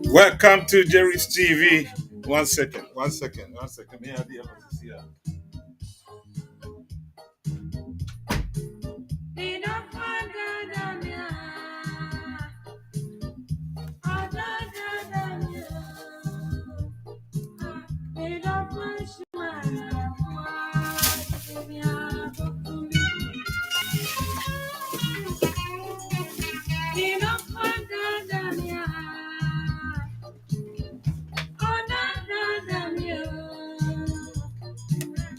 Welcome to Jerry's TV. One second. Me have the emphasis here.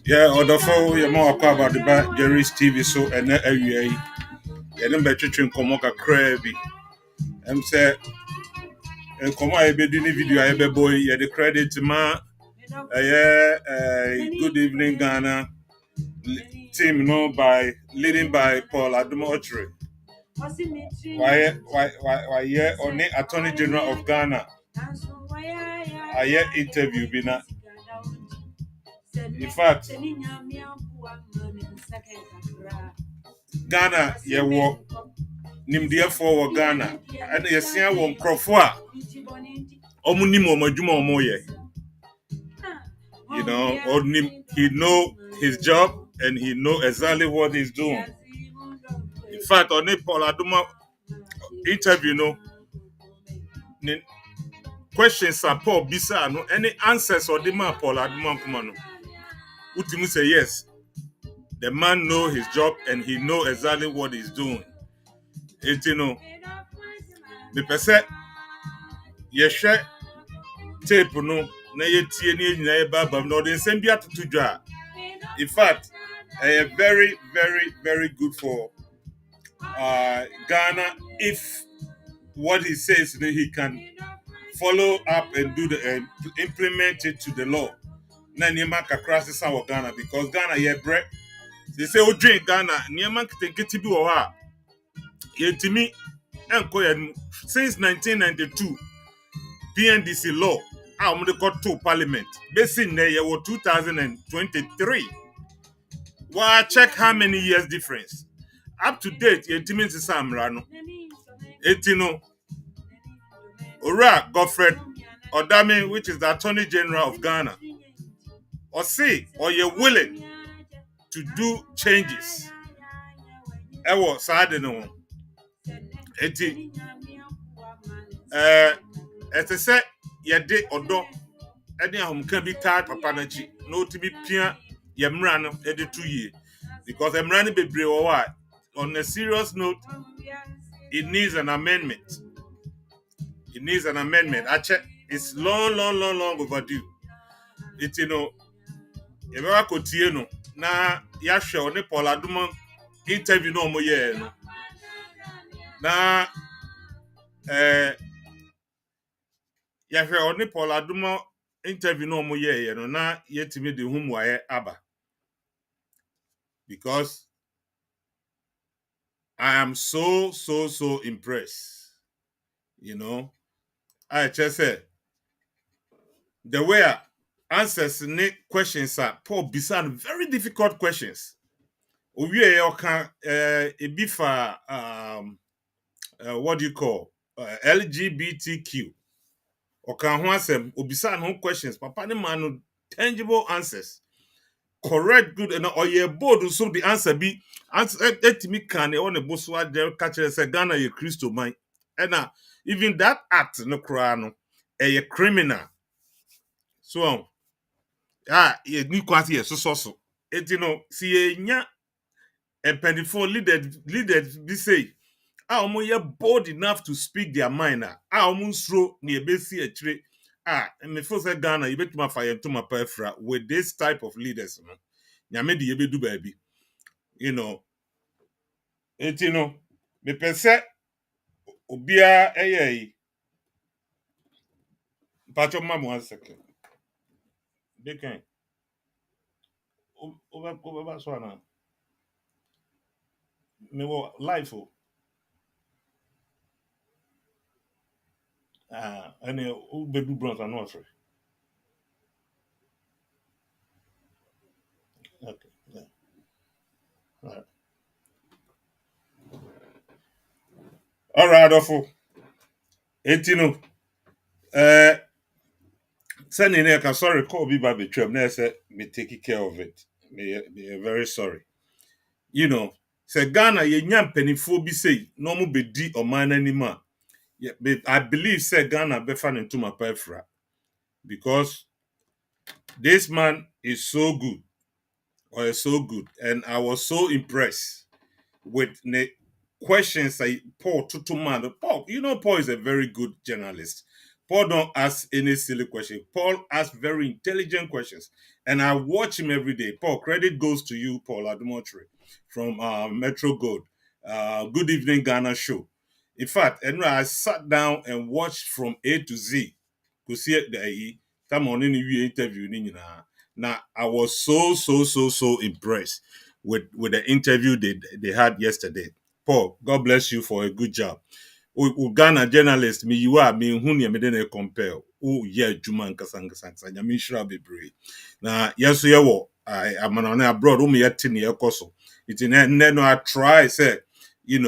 Yeah, although you're more about the Jerry's TV so and every you don't bet you come on crabby. I'm say and come on be doing video I be boy yeah the credit ma good evening Ghana team, by leading by Paul Adom Okyere. Why on the Attorney General of Ghana. I interview bina. In fact, Ghana ye nimdeɛ for Ghana and yɛsia wɔ nkrɔfo a ɔmo nim ɔmo adwuma ɔmo yɛ. He know his job and he know exactly what he's doing. In fact, on the Paul Adom interview, questions are Paul Bisa, any answers or the man Paul Adom Kumano. Utimu say yes. The man know his job and he know exactly what he's doing. The person yeshe tape no na yetie ni nyina baba no the same bia to dwa. In fact, very very very good for Ghana if what he says he can follow up and do and implement it to the law. Na niema kakra sesa wo Ghana because Ghana ye bre. They say o drink Ghana niema kiti bi wo ha. Yetimi enko ye since 1992 PNDC law a they got to parliament. Basing there ye 2023. Well, check how many years difference. Up to date, yetimi sesa amrano. Etino Ora Godfred Odame, which is the Attorney General of Ghana, or say, or you're willing to do changes. Ewo sad no. Eti as I said, yede odo edi ahom kan bi ka papa na chi no to be pia yemra no edi 2 years because emra no bebre wo on a serious note it needs an amendment. It needs an amendment. Actually, it's long overdue. It's Ebewa kotie no na yahwe one Paul Adom interview no mo ye no. Na yahwe one Paul Adom interview no mo ye no na yetimi de hu muaye aba. Because I am so impressed. I just said the way answers questions are Paul Bisan very difficult questions. Okyere oka ebifa what do you call LGBTQ. Oka ho asem obisa no questions papa ne man no tangible answers. Correct, good, and or ye bold so the answer be answer etimi kan e on ebo so ade catch say Ghana ye Christo man. And even that act no kra no a criminal. So ye ni kwase ye so. See ye nya and penifo leaders be say omo ye bold enough to speak their mind omo sro na ebesi atire me feel say Ghana you betuma fire to my perfra with this type of leaders no nyame de ye bedu baabi me pese obia eye pacho mamu 1 second they can over so na me wo life and bedu bronze and no free. Okay, yeah. All right, awful. Sending a sorry call me baby trip. Me taking care of it. Me very sorry. Say Ghana ye nyam penifo bi say no mo be di or man anymore. Yeah, but I believe say Ghana be fan into my perfra because this man is so good and I was so impressed with the questions I Paul Tutuman. Paul, Paul is a very good journalist. Paul don't ask any silly question. Paul asks very intelligent questions. And I watch him every day. Paul, credit goes to you, Paul Adom Okyere from Metro Gold. Good Evening Ghana show. In fact, I sat down and watched from A to Z. Because see the time on any interview. Now, I was so impressed with the interview they had yesterday. Paul, God bless you for a good job. Ghana journalist, me you are me who me didn't compare. Oh yeah, Juma and Kasangasanga. Yami shall be brave. Now, yes, you wo. I'm on abroad. Me yet in your coso. It's in no I try say, me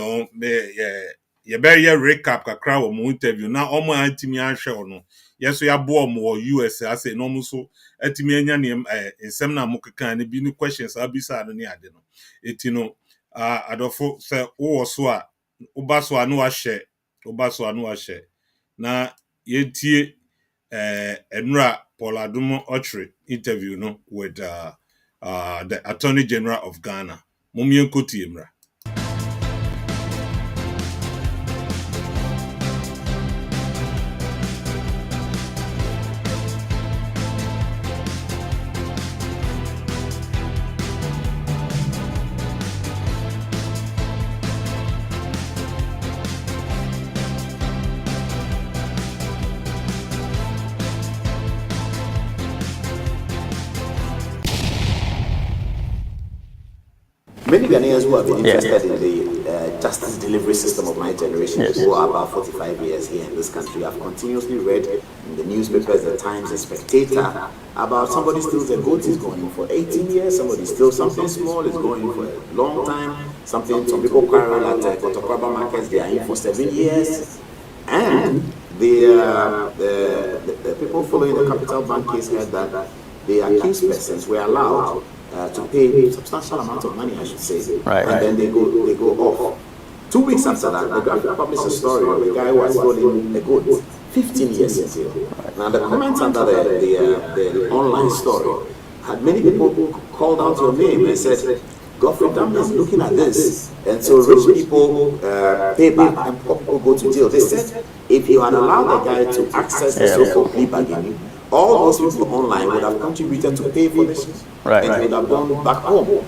you better recap kakra wo mo interview. Now, omo antimi answer or no. Yes, we are born more US. I say no so. Etimi enya ne ensem na mo keka ne bi ni questions abisa no ne ade no. Eti adofo say wo so a uba so anu ahye na yetie enra Paul Adom Okyere interview no with the Attorney General of Ghana. Mumien koti emra. Many Ghanaians who have been interested in the justice delivery system of my generation, who are about 45 years here in this country, have continuously read in the newspapers, the Times, the Spectator, about somebody steals a goat is going in for 18 years, somebody steals something small is going in for a long time, some people quarrel at Kotokwaba markets, they are in for 7 years, and the people following the Capital Bank case heard that the accused persons were allowed to pay substantial amount of money, I should say, then they go off. 2 weeks after that, the Godfred published a story of a guy who had stolen a goat, 15 years in jail. Now the comments under the online story had many people called out your name and said, Godfred is looking at this, and so rich people pay back and poor people go to jail. They said if you had allowed the guy to access the so-called plea bargaining, all those people online would have contributed to pay for this, and they would have gone back home.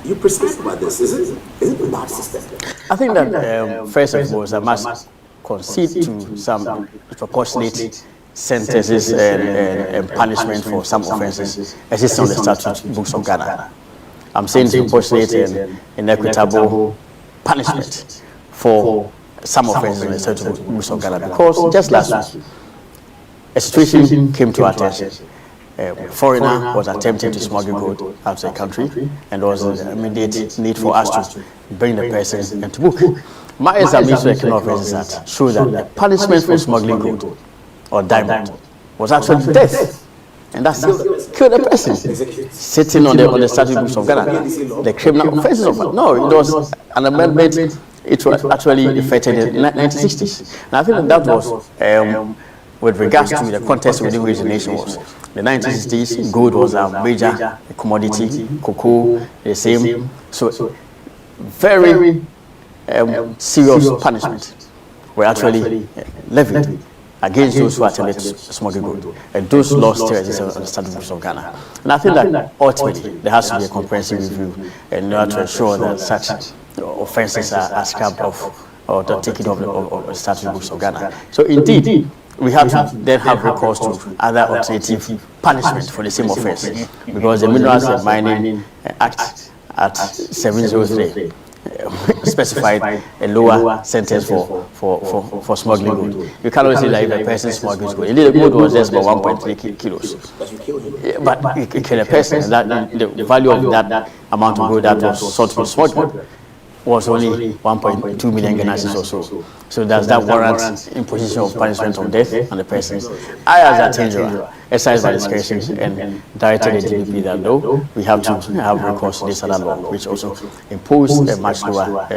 You precise about this, is it a bad system? I think that first and foremost, I must concede to some proportionate sentences and punishment for some offences existing on the statute books of Ghana. I'm saying proportionate and inequitable punishment for some offences on the statute books of Ghana, because just last week, a situation came to our attention. A foreigner was attempting to smuggle gold out of the country, and there was an immediate need for us to bring the person into book. My examination of the criminal offences act showed that the punishment for smuggling gold or diamond was actually death, and that's killed the person sitting on the statute books of Ghana. The criminal offences of no, it was an amendment. It was actually effected in the 1960s, and I think that was. With regards to the context within which the nation was. The 1960s, gold was a major commodity, cocoa, the same. So, very serious punishment were actually levied against those who attempted to smuggle gold. And those laws still exist on the statute books of Ghana. And I think that ultimately there has to be a comprehensive review in order to ensure that such offences are scrapped off or taken off the statute books of Ghana. So indeed, we have to then have recourse to other alternative punishment for the same offense, because the Minerals and Mining Act at 703 specified a lower sentence for smuggling gold. You cannot say that if a person smuggles gold. Indeed, the gold was just about 1.3 kilos. But you kill a person, that the value of that amount of gold that was sought to be smuggled was only 1.2 million Ghana cedis or so. So does that warrant imposition of punishment of death on the person? I, as a General, exercised my discretion and directed the DPP that no, we have to have recourse to this other law, which also imposed a much lower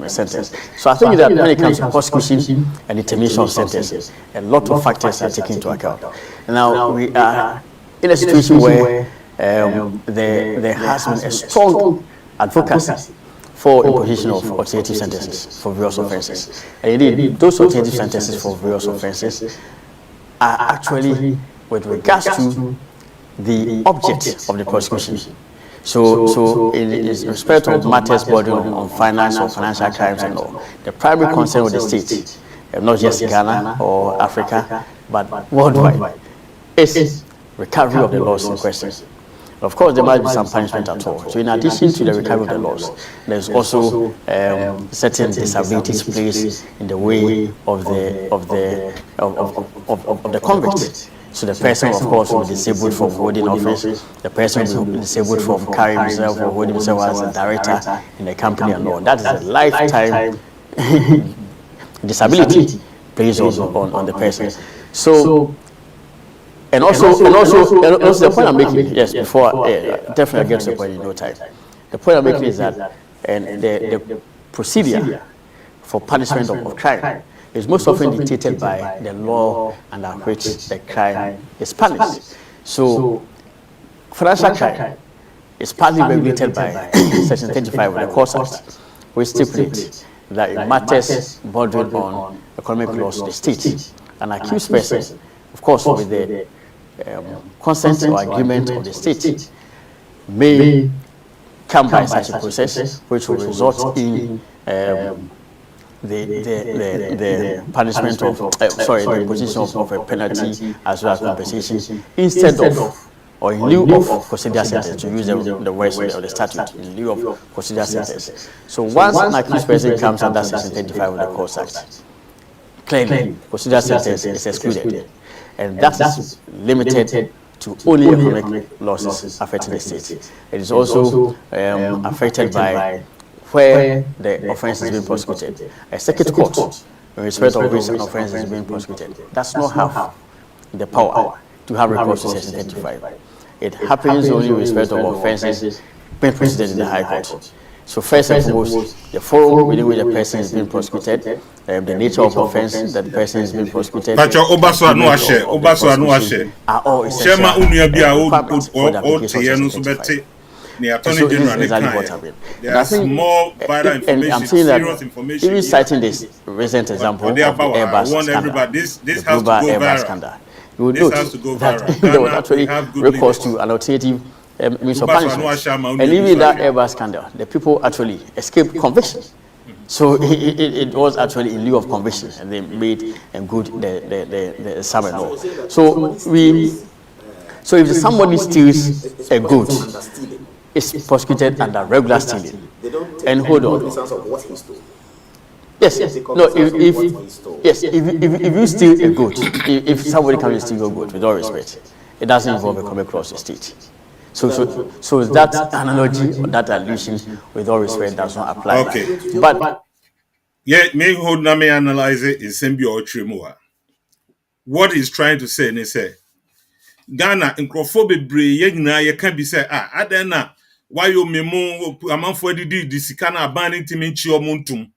sentence. So I think that when it comes to prosecution and determination of sentences, a lot of factors are taken into account. Now we are in a situation where there has been a strong advocacy for imposition of alternative sentences for various offences. And indeed, those alternative sentences for various offences are actually with regards to the object of the prosecution. So in respect of matters bordering on finance or financial crimes and all, the primary concern with the state, not just Ghana or Africa, but worldwide, is recovery of the loss in question. Of course, there might be some punishment at all. So in addition to the recovery of the loss, there's also certain disabilities placed in the way of the convict. So the person, of course, will be disabled from holding office. The person will be disabled from carrying himself or holding himself as a director in the company and all. That is a lifetime disability placed on the person. So, and also the point I'm making, yes, before definitely I get to the point in no time. The point I'm making is that the procedure for punishment of crime is most often dictated by the law under which the crime is punished. So, financial crime is partly regulated by Section 35 of the Courts Act, which stipulates that it matters bordering on economic loss to the state. An accused person, of course, with the consent or agreement of the state, may come by such a process, which will result in the punishment of, the imposition of a penalty as well as compensation instead of, or in lieu of custodial sentence, to use the words of the statute, in lieu of custodial sentence. So once an accused person comes under Section 35 of the Courts Act, clearly custodial sentence is excluded, and that is limited to only economic losses affecting the state. It is also affected by where the offence is being prosecuted. A circuit court, in respect of which an offence is being prosecuted, does not have the power to have recourse to Section 35. It happens only in respect of offences being prosecuted in the High Court. So first and foremost, the forum within which the person is being prosecuted, the nature of offence that the person is being prosecuted, are all essential requirements for the application of Section 35. So this is exactly what happened. There's more vital information, I'm saying serious that information. even citing this recent example of the Airbus scandal, this the has global to go Airbus viral. scandal, you would This note has to go that viral. there was Ghana, actually we have good recourse leaders. to an alternative means of Uba punishment. Sanuasha, And even that Airbus scandal, the people actually escaped conviction. So it was actually in lieu of conviction, and they made good the sum and all. So if somebody steals a good, it's prosecuted under regular stealing. And hold on. Yes, no. If you steal a good, if somebody comes and steal your good, with all respect, it doesn't involve a common cross estate. So that analogy or that allusion, with all respect, does not apply. Okay. But me hold na me analyze it in Sembi or Tremua. What he's trying to say, and say Ghana nkrofo bebre ye nyina ye ka bi say adena why you memo amanfo didi di sika na aban ntimi nchi omontum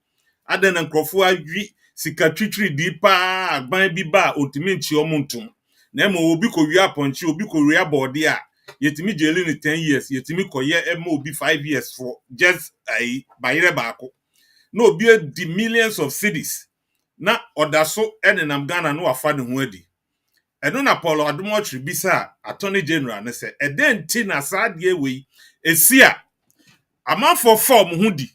adena nkrofo awi sika twitwiri di pa aban bi ba otimi nchi omontum na emo obi ko wi aponchi obi ko wi abode a yetimi jeli ni 10 years yetimi koye emo obi 5 years for just bayire baako no obi di millions of cedis na odaso enenam Ghana no afa ne ho adi. Eno na Paul Adom bisa Attorney General ne se edenti na saade we esia amanfo form hu di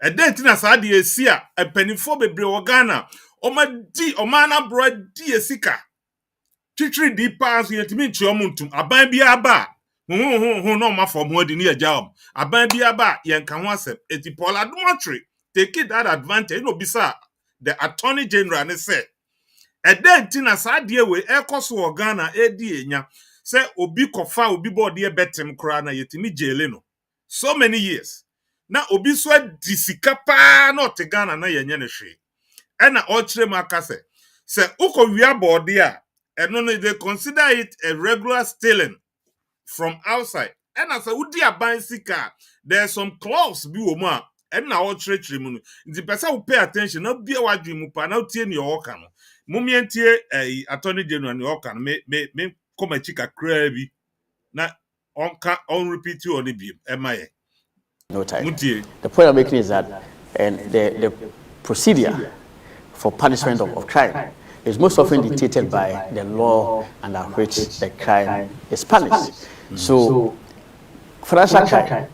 edenti na saade esia epanifo bebre wo Ghana omana bro di esika twitwiri di pass yetimi nchi omuntum aban bia ba no ma form hu di ne agya aban bia ba yenka ho asem eti Paul Adom take that advantage no bisa the Attorney General ne se edenti na saade we ekoso wo Ghana edi enya se obi kofa obi body betem kra na yetimi jele no so many years na obi so disika pa na ote Ghana na yenye ne hwe ena o kire maka se ukowia body a eno no they consider it a regular stealing from outside ena se udi aban sika there's some clause bi wo mu a ena o kire mu no nti pesa wo pay attention na bia wadwe mu pa na otie ne o ka no mumientie Attorney General ni oka no me koma chika kra bi na on repeat you on the emaye no time. The point I'm making is that the procedure for punishment of crime is most often dictated by the law under which the crime is punished. So financial crime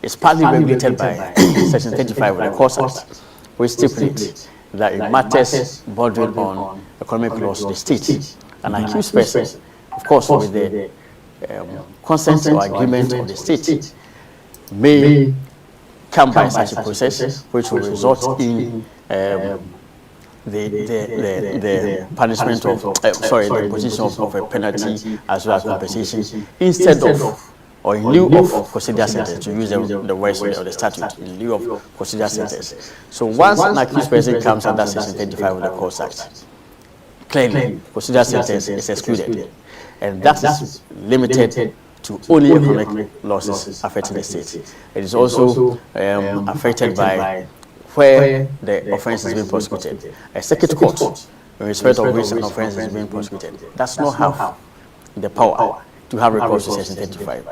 is partly regulated by Section 35 of the Courts Act, which stipulates that it matters bordering on economic loss to the state. An accused person of course, with the consent or agreement of the state, may come by such a process which will result in the punishment of, the imposition of a penalty as well as compensation instead of or in lieu of considered sentence, to use the words of the statute, in lieu of considered sentence. So once an accused person comes under Section 35 of the Courts Act, clearly considered sentence is excluded, and that is limited to only economic losses affecting the state. It is also affected by where the offence is being prosecuted. A circuit court, in respect of which an offence is being prosecuted, does not have the power to have recourse to Section 35.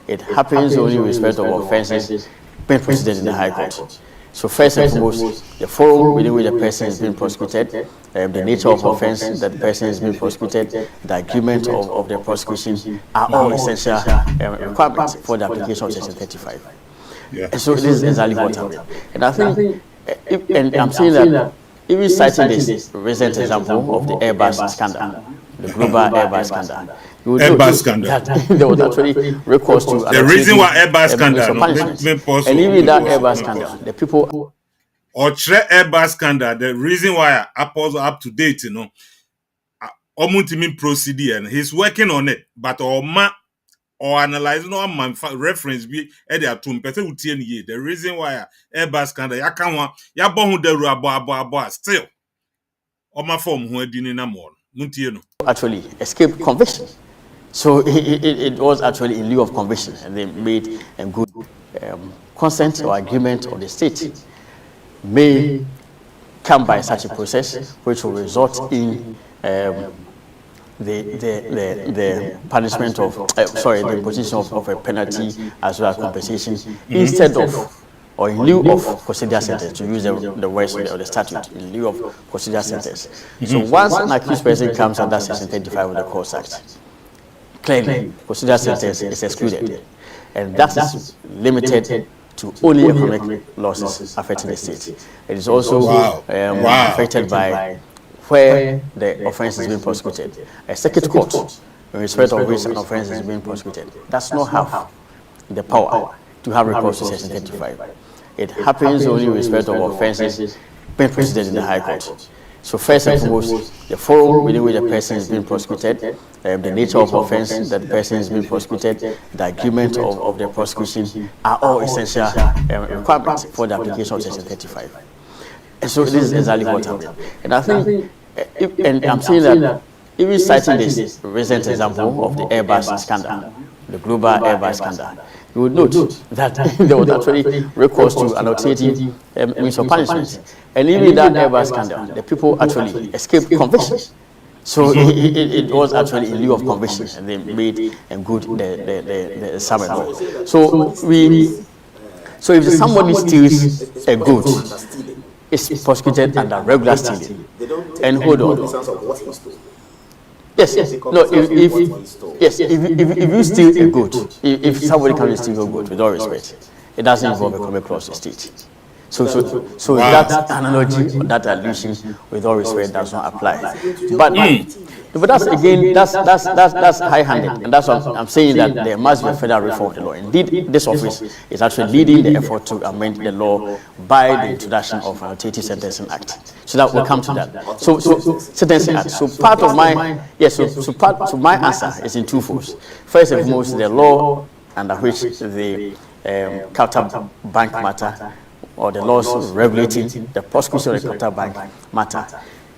It happens only in respect of offences being prosecuted in the High Court. So first and foremost, the forum within which the person is being prosecuted, the nature of offence that the person is being prosecuted, the agreement of the prosecution are all essential requirements for the application of Section 35. Yeah. And so this is exactly what happened. And I think, and I'm saying that, even citing this recent example of the Airbus scandal, the global Airbus scandal, Airbus scandal. There was actually recourse to the reason why Airbus scandal, and even that Airbus scandal, the people or Airbus scandal, the reason why Apple's up to date, procedure, and he's working on it, but or analyzing or reference be at to the reason why Airbus scandal, ya can't ya bon the still or my form who didn't more. Actually escape conviction. So it was actually in lieu of conviction, and they made a good consent or agreement of the state may come by such a process which will result in the punishment of, the imposition of a penalty as well as compensation instead of or in lieu of considered sentence, to use the words of the statute, in lieu of considered sentence. So once an accused person comes under Section 35 of the Courts Act, clearly considered sentence is excluded, and that is limited to only economic losses affecting the state. It is also affected by where the offence is being prosecuted. A circuit court, in respect of which an offence is being prosecuted, does not have the power to have recourse to Section 35. It happens only in respect of offences being prosecuted in the High Court. So first and foremost, the forum within which the person is being prosecuted, the nature of offence that the person is being prosecuted, the agreement of the prosecution are all essential requirements for the application of Section 35. And so this is exactly what happened. And I think, and I'm saying that, even citing this recent example of the Airbus scandal, the global Airbus scandal, you would note that there was actually recourse to an alternative means of punishment. And even that Airbus scandal, the people actually escaped conviction. So it was actually in lieu of conviction, and they made a good the summary. So if somebody steals a good, it's prosecuted under regular stealing. And hold on. Yes. No. If you steal a good, if somebody comes and steals a good, with all respect, it doesn't involve a common clause of state. So that analogy, or that allusion, with all respect, does not apply. But that's again, that's high-handed, and that's what I'm saying, that there must be a federal reform of the law. Indeed, this office is actually leading the effort to amend the law by the introduction of an Alternative Sentencing Act. So that will come to that. So Sentencing Act. So part of my so my answer is in two folds. First and foremost, the law under which the capital bank matter, or the laws regulating the prosecution of the capital bank matter,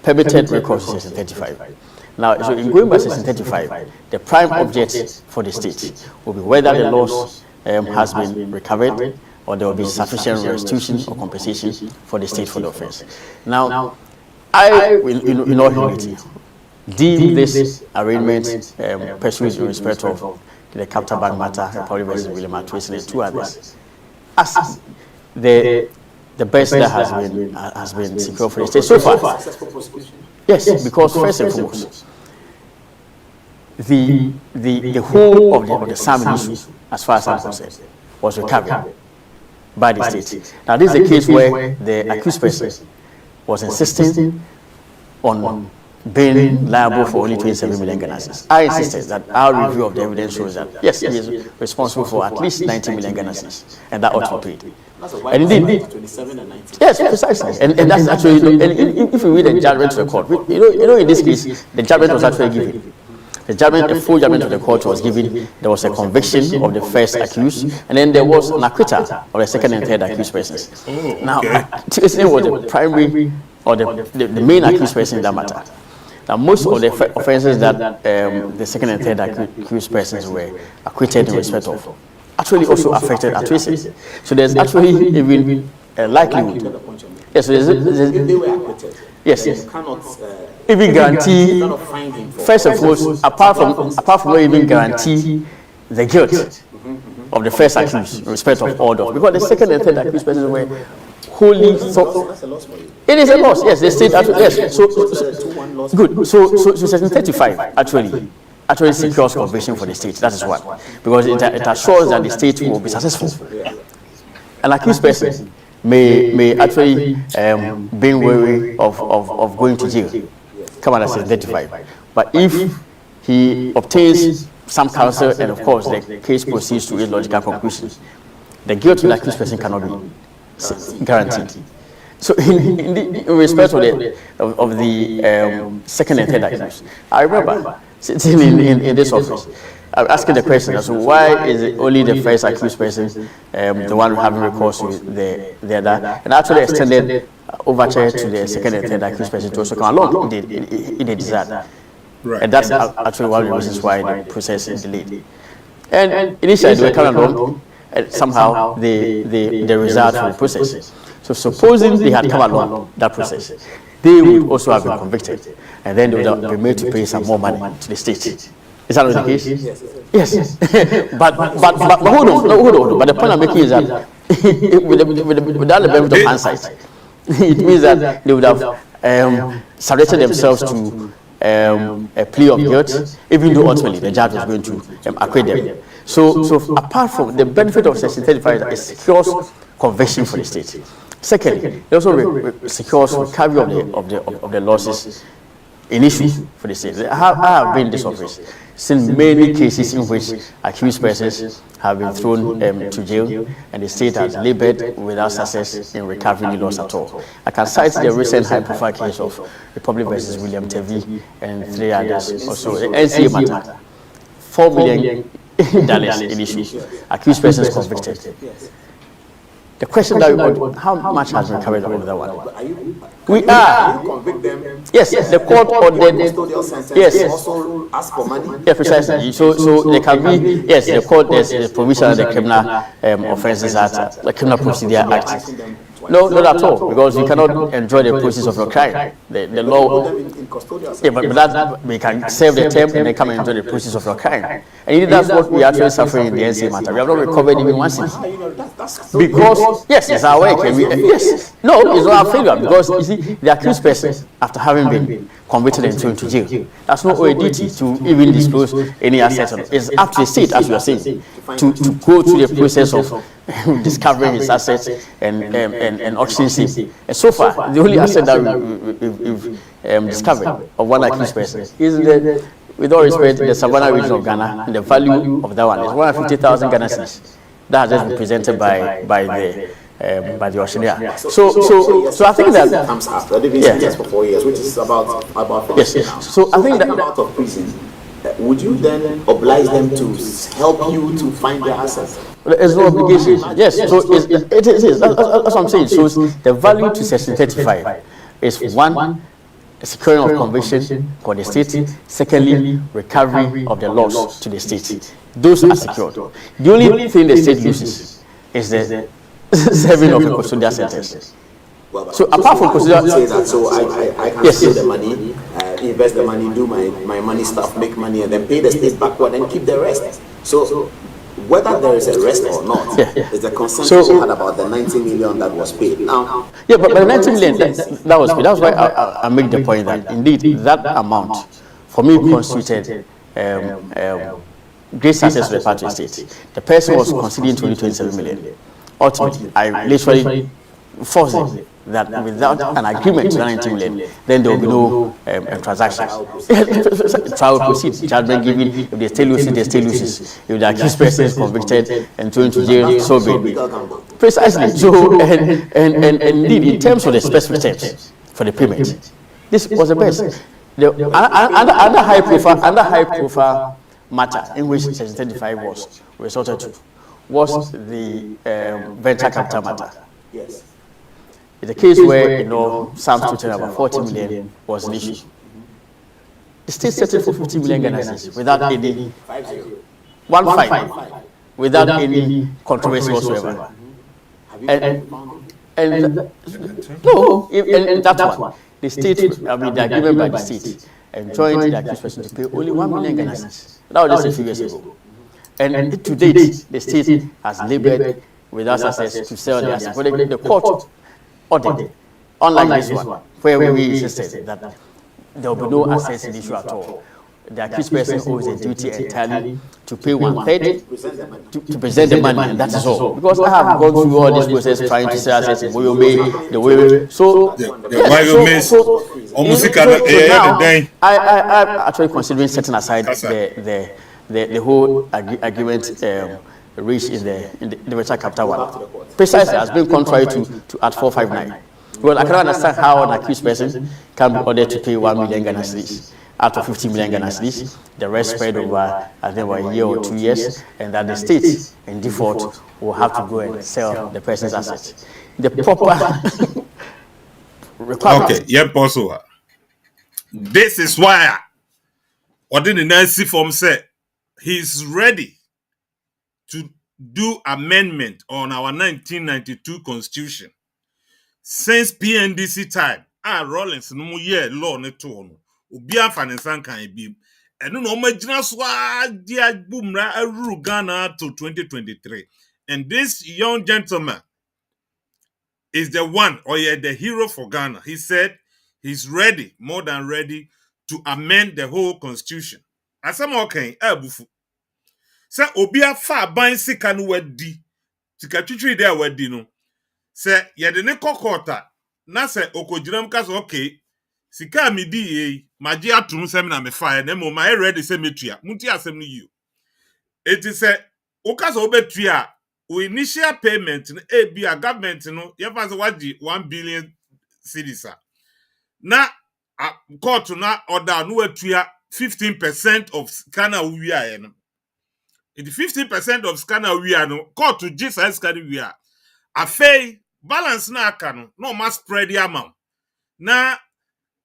permitted recourse to Section 35. Now, so in going by Section 35, the prime object for the state will be whether the loss has been recovered, or there will be sufficient restitution or compensation for the state for the offence. Now, I will, in all humility, deem this arrangement pursued in respect of the capital bank matter, Republic versus William Atwison, and two others, as the best that has been secured for the state so far. Yes, because first and foremost, the whole of the salmon issue, as far as I'm concerned, was recovered by the state. Now, this is a case where the accused person was insisting on being liable for only 27 million Ghana cedis. I insisted that our review of the evidence shows that yes, he is responsible for at least 90 million Ghana cedis, and that ought to be paid. And indeed, 27 and 90. yes, precisely, and that's actually. And if you read the judgment to the court, you know, in this case, the judgment was actually given. The judgment, a full judgment to the court was given. There was a conviction of the first accused, and then there was an acquittal of the second and third accused persons. Now, Tilson was the primary or the main accused person in that matter. Now, most of the offences that the second and third accused persons were acquitted in respect of actually also affected Tilson. So there's actually even a likelihood. Yes, so If they were acquitted, yes, you cannot even guarantee. find him for First of all, apart from not even guarantee the guilt of the first accused in respect of all those, because the second and third accused persons were wholly thought. That's a loss for you. It is a loss. Yes, the state actually. Yes, so good. So section 35 actually secures conviction for the state. That is one, because it assures that the state will be successful. An accused person may actually be wary of going to jail. Come on, that's 35. But if he obtains some counsel and of course the case proceeds to its logical conclusions, the guilt of the accused person cannot be guaranteed. So in respect of the second and third accused, I remember sitting in this office, I'm asking the question as to why is it only the first accused person, the one having recourse to the other, and actually extended overture to the second and third accused person to also come along in the desire. Right. And that's actually one of the reasons why the process is delayed. And initially they were coming along, and somehow they result from the process. So supposing they had come along that process, they would also have been convicted, and then they would have been made to pay some more money to the state. Is that not the case? Yes. But hold on. But the point I'm making is that without the benefit of hindsight, it means that they would have subjected themselves to a plea of guilt, even though ultimately the judge was going to acquit them. So apart from the benefit of Section 35, it secures conviction for the state. Secondly, it also secures recovery of the losses in issue for the state. I have been in this office seen many cases in which accused persons have been thrown to jail, and the state has labored without success in recovering the loss at all. I can cite the recent high-profile case of Republic versus William Tevi and 3 others. Also, the NCA matter, $4 million in issue, accused persons convicted. The question that we got, how much has been covered over that one? We are. Yes, the court ordered. Yes. Also ask for money. Yeah, precisely. So there can be, yes, the court, there's a provision of the Criminal Offences Act, the Criminal Procedure Act. No, not at all, because you cannot enjoy the process of your crime. The law, yeah, but that we can serve the term and then come and enjoy the process of your crime. And that's what we are actually suffering in the NCA matter. We have not recovered even one cent. Because, yes, it's our work. Yes, no, it's not our failure, because you see, the accused person, after having been convicted and thrown to jail, that's not a duty to even disclose any assets. It's up to the state, as you are saying, to go through the process of discovering his assets and auctioning him. And so far, the only asset that we've discovered of one accused person is with all respect, the Savannah region of Ghana, and the value of that one is 150,000 Ghana cedis. That has just been presented by the auctioneer. So I think that comes after they've been sentenced for 4 years, which is about 4 years now. So I think that out of prison, would you then oblige them to help you to find their assets? There's no obligation. Yes, so it is. That's what I'm saying. So the value to Section 35 is one, securing of conviction for the state. Secondly, recovery of the loss to the state. Those are secured. The only thing the state loses is the serving of a custodial sentence. So apart from custodial, say that, so I can steal the money, invest the money, do my money stuff, make money, and then pay the state backward and keep the rest. So whether there is a rest or not, is the consensus you had about the 90 million that was paid. Now, but the 90 million that was paid. That's why I make the point that indeed that amount for me constituted great success to the party state. The person was conceding 27 million. Ultimately, I literally forced him that without an agreement to 90 million, then there will be no transaction. Trial proceed, judgment given. If they still lose it, they still lose. If the accused person is convicted and thrown into jail, so be it. Precisely. So, and indeed, in terms of the specific terms for the payment, this was the best. Under high profile matter in which Section 35 was resorted to was the venture capital matter. Yes. In the case where, Psalms 210 about 40 million was an issue. The state settled for 50 million Ghana cedis without any 1-5, without any controversy whatsoever. And that one, the state, the agreement by the state enjoined the accused person to pay only 1 million Ghana cedis. That was just a few years ago. And to date, the state has labored without success to sell the assets. But the court ordered, unlike this one, where we insisted that there will be no assets in issue at all. The accused person owes a duty entirely to pay 1/3 to present the money, and that is all. Because I have gone through all this process trying to sell assets in the way. So I'm actually considering setting aside the whole agreement reached in the venture capital one. Precisely, has been contrary to Act 459. Well, I cannot understand how an accused person can be ordered to pay 1 million Ghana cedis out of 50 million Ghana cedis, the rest spread over, I think, a year or 2 years, and that the state, in default, will have to go and sell the person's assets. The proper requirement. Okay, yeah, possible. This is why Odame Nancy form said he's ready to do amendment on our 1992 constitution. Since PNDC time, Rollins no year law ne to no. Ubia Fanesan can be. And no majina swa dia bumra ru Ghana to 2023. And this young gentleman is the one, or the hero for Ghana. He said he's ready, more than ready, to amend the whole constitution. Asama okay, bufu. Say obia fa ban sika no wadi. Sika twitwi there wadi no. Say yede ne kokota na say okogiram ka so okay. Sika mi di ye maji atum sem na me fa na mo my ready say metua. Muti asem no you. It is say okaso obetua o initial payment no be a government no ye fa say wadi 1 billion cedis. Na court na order no atua 15% of scanner we are no. The 15% of scanner we are no court to Jesus scanner we are. Afei balance na aka no must spread the amount. Na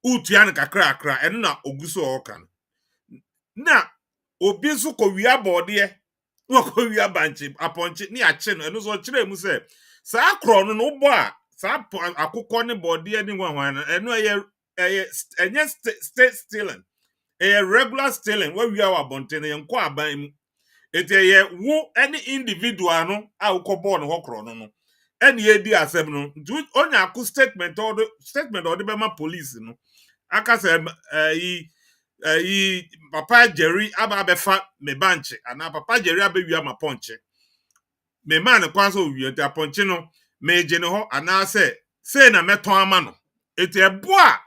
utuan kakra eno na oguso oka no. Na obi so ko wia bode no ko wia banche aponche ni ache no eno so kire mu se sa akro no no bo a sa akukọ ne bode ni hwanhwan no eno enye state stealing regular stealing we wia wa bonte no yenko aban mu ete wo any individual no a ukọbọ no hokro no eni edi asem no onya aku statement or the Bema police no aka say Papa Jerry aba befa me banche ana Papa Jerry abewia ma ponche me man kwa so wi enta ponche no me je ne ho ana say na meton ama no eti ebo a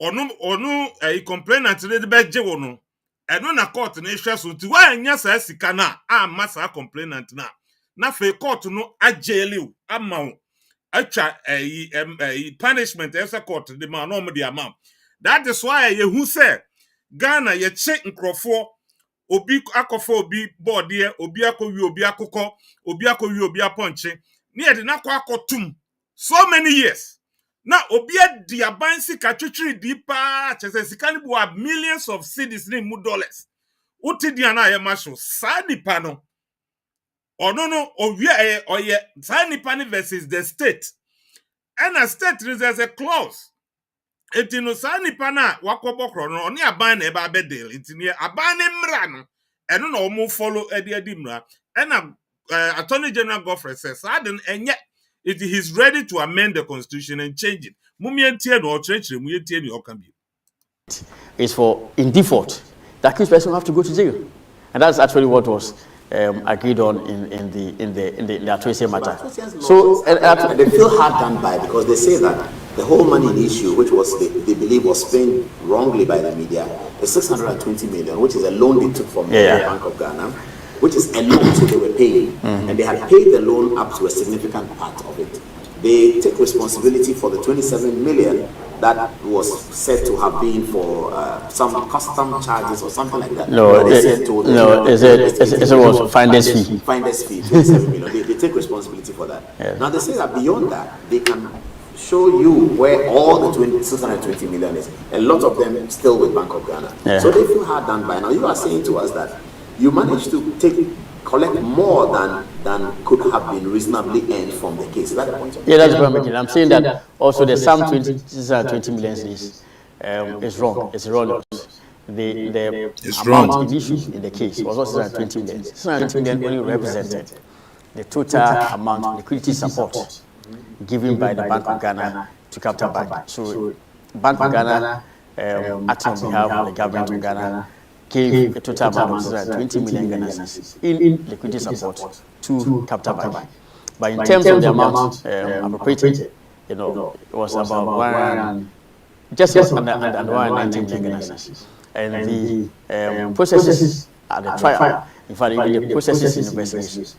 onu complainant ne de beje wo no eno na court na ehwe so ti wa anya sa sika na amma sa complainant na fe court no ajeli ama acha punishment esa court de ma no de amount. That is why ye who say Ghana ye check nkrofo obi akofo obi board here obi akowi obi akokọ obi akowi obi aponche na ye de na kwa akotum so many years na obi adi aban sika twitwiri di pa chese sika ni bo millions of cedis ni mu dollars uti di ana ye masho sa nipa no no oye sa nipa ni versus the state and a state there's a clause. Etino sa nipa na wakobokro no oni aban na eba abedel etini aban ne mra no eno na omo follow edi mra and Attorney General Godfred says enye it is ready to amend the constitution and change it. Mumientie no ochrechere muyentie ni okambi. Is for in default the accused person will have to go to jail, and that's actually what was agreed on in the Tracy matter. So and they feel hard done by because they say that the whole money in issue, which was they believe was spent wrongly by the media, the 620 million, which is a loan they took from the Bank of Ghana, which is a loan, so they were paying, and they had paid the loan up to a significant part of it. They take responsibility for the 27 million that was said to have been for some custom charges or something like that. No, it was finder's fee. Finder's fee, 27 million. They take responsibility for that. Yeah. Now they say that beyond that, they can show you where all the 620 million is. A lot of them still with Bank of Ghana. Yeah. So they feel hard done by. Now you are saying to us that you managed to collect more than could have been reasonably earned from the case. Is that the point? Yeah, that's what I'm making. I'm saying that also the sum 20 million is wrong. It's wrong. The amount in issue in the case was also 620 million. 620 million only represented the total amount liquidity support given by the Bank of Ghana to Capital Bank. So Bank of Ghana, acting on behalf of the government of Ghana, gave a total amount of 20 million Ghana cedis in liquidity support to Capital Bank. But in terms of the amount appropriated, it was about just under 190 million Ghana cedis. And the processes at the trial, in fact, even the processes in the investigations,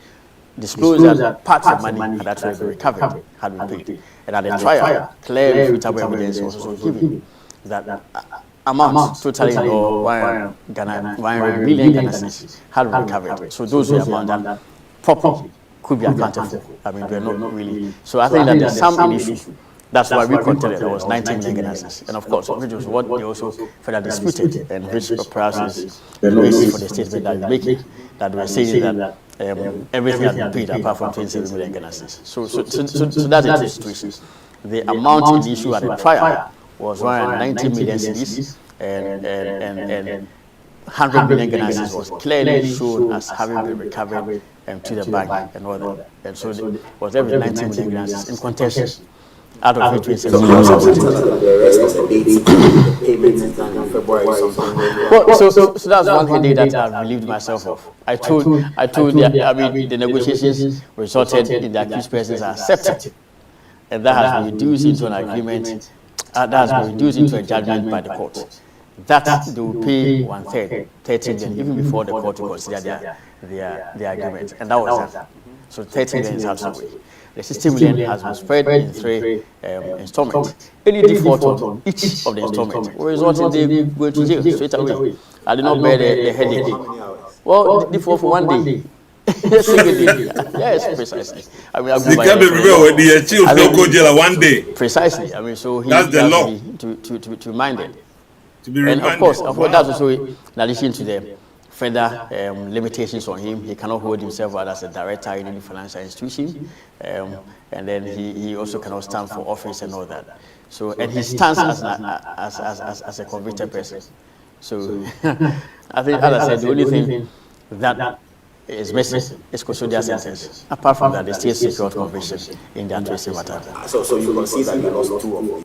disclosed that parts of money had actually been recovered, had been paid. And at the trial, clear refutable evidence was also given that amount totaling $1 billion Ghana cedis had been recovered. So those were amounts that properly could be accounted for. I mean, we're not really. So I think that there's some issue. That's why we contended there was 19 million Ghana cedis. And of course, which was what they also further disputed, and which perhaps is the basis for the statement that you're making, that we're saying that everything has been paid apart from 27 million Ghana cedis. So that's the situation. The amount in issue at the trial was 190 million cedis, and 100 million Ghana cedis was clearly shown as having been recovered to the bank and all that. And so it was every 90 million Ghana cedis in contention. Out of which we say the rest of the dates, payments is done in February or something. Well, so that's one headache that I've relieved myself of. I told the negotiations resulted in the accused persons are accepted, and that has been reduced into an agreement. That has been reduced into a judgment by the court. That they will pay 1/3, 30 million, even before the court will consider their agreement, and that was that. So 30 million is out of the way. The 60 million has been spread in 3 installments. Any default on each of the installments will result in them going to jail straight away. I did not bear the headache. Well, default for 1 day. Yes, precisely. I mean, they can't be revealed when the chief no go jail 1 day. Precisely. I mean, so he that's the law. To mind it. To be reminded. And of course, that's also in addition to the further limitations on him. He cannot hold himself out as a director in any financial institution, and then he also cannot stand for office and all that. So, and he stands as a convicted person. So, I think, as I said, the only thing that is missing is custodial sentence. Apart from that, they still secured conviction in the Tracy matter. So you can see that you lost 2 of them.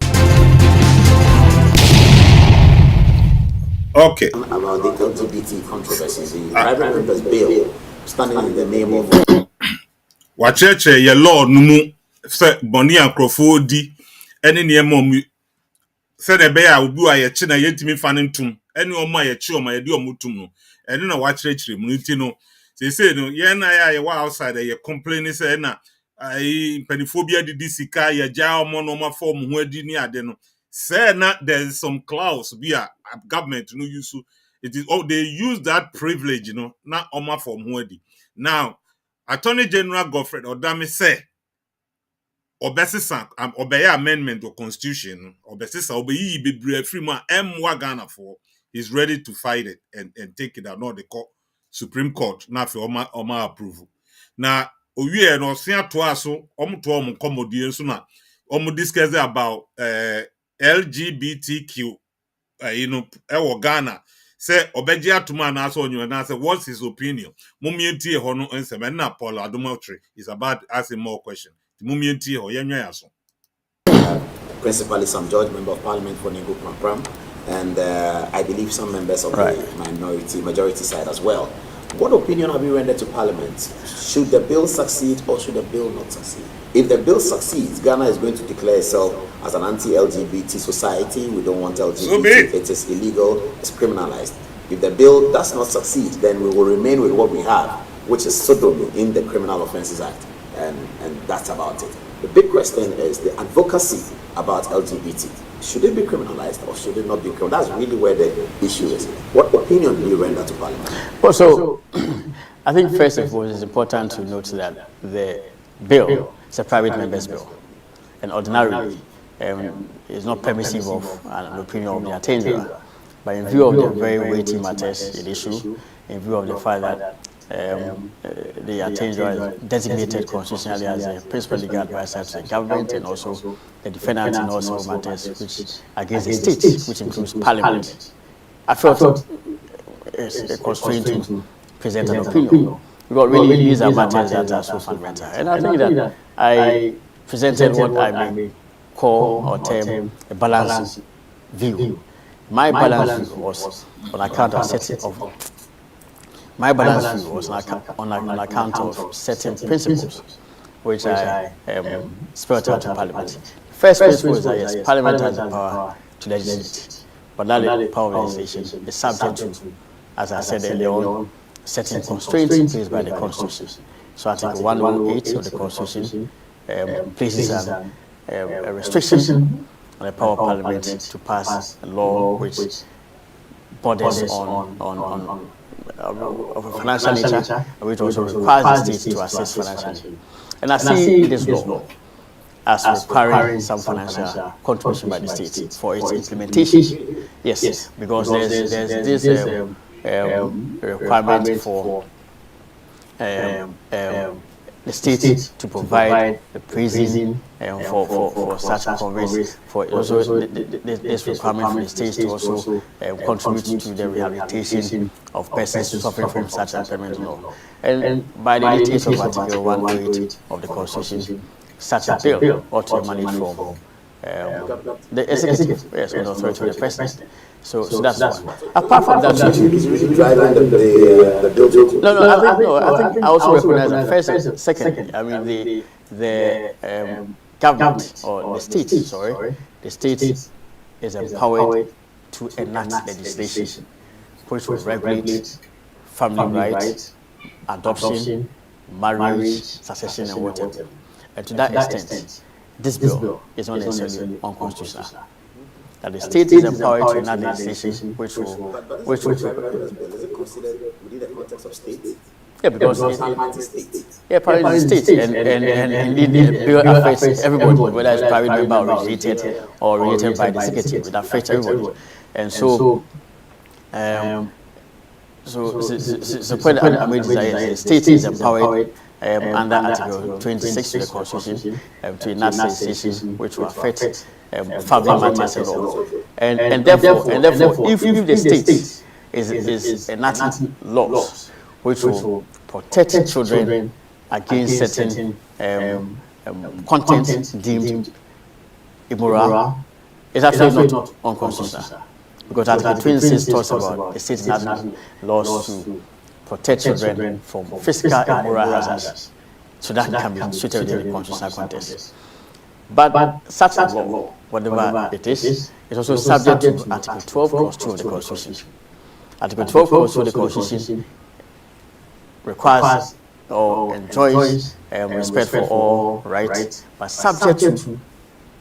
Okay. About the LGBT controversies, the private members bill standing in the name of Wacheche ye law numu se boni ankrofo di ene niema mu se de be ya obi wa ye chi na yentimi fa ne ntum ene omo ye chi omo ye di omo tum no ene na wacherechire mu nti no se no ye na ya ye wa outside ye complain say na ai peniphobia di sika ye ja omo no ma form ho adi ni ade no. Say na there's some clause via government no use it is they use that privilege na oma from wadi. Now Attorney General Godfred Odame say obesisa obey amendment or constitution obesisa obeyi bebre free man emwa Ghana for is ready to fight it and take it out not the court Supreme Court na for oma approval. Now Okyere no sia to aso omto om commodie so na discuss about LGBTQ, ewo Ghana. Say obeji atuma na aso onyo na say what's his opinion? Mumientie ho no nsem na Paul Adom is about asking more questions. Mumientie ho yenwa yaso. Principally some George Member of Parliament for Ningo Pram, and I believe some members of the majority side as well. What opinion have you rendered to Parliament? Should the bill succeed or should the bill not succeed? If the bill succeeds, Ghana is going to declare itself as an anti-LGBT society. We don't want LGBT. It is illegal. It's criminalized. If the bill does not succeed, then we will remain with what we have, which is sodomy in the Criminal Offences Act. And that's about it. The big question is the advocacy about LGBT. Should it be criminalized or should it not be criminalized? That's really where the issue is. What opinion do you render to Parliament? Well, so I think first of all, it's important to note that the bill is a private member's bill, and ordinarily is not permissive of an opinion of the Attorney General. But in view of the very weighty matters at issue, in view of the fact that the Attorney General is designated constitutionally as a principal legal advisor to the government and also the defendant in all civil matters which against the state, which includes Parliament, I felt it's constrained to present an opinion. Because really these are matters that are so fundamental. And I think that I presented what I may call or term a balanced view. My balanced view was on account of on account of certain principles which I spelled out to Parliament. First principle is that yes, Parliament has the power to legislate, but that power of legislation is subject to, as I said earlier on, certain constraints placed by the Constitution. So Article 108 of the Constitution places a restriction on the power of Parliament to pass a law which borders on of a financial nature, which also requires the state to assist financially. And I see this law as requiring some financial contribution by the state for its implementation. Yes, because there's this requirement for the state to provide the prison for such convicts, for also this requirement for the state to also contribute to the rehabilitation of persons suffering from such impairment law. And by the dictates of Article 108 of the Constitution, such a bill ought to emanate from the executive, yes, on the authority of the president. So that's one. Apart from that, is really driving the bill. I think I also recognize that first and second. I mean the government or the state, the state is empowered to enact legislation which will regulate family rights, adoption, marriage, succession, and whatever. And to that extent, this bill is not necessarily unconstitutional. That the state is empowered to enact legislation which will is it considered within the context of state? Yeah, because Parliament is state. Parliament is state, and indeed the bill affects everybody, whether it's private member or regulated by the executive. It affects everybody, and so the point I made is that the state is empowered under Article 26 of the Constitution to enact legislation which will affect family matters and all. And therefore, if the state is enacting laws which will protect children against certain content deemed immoral, it's actually not unconstitutional. Because Article 26 talks about the state enacting laws to protect children from physical immoral hazards. So that can be suited within the constitutional context. But such a law, whatever it is also subject to Article 12, Clause 2 of the Constitution. Article 12, Clause 2 of the Constitution requires or enjoys respect for all rights, but subject to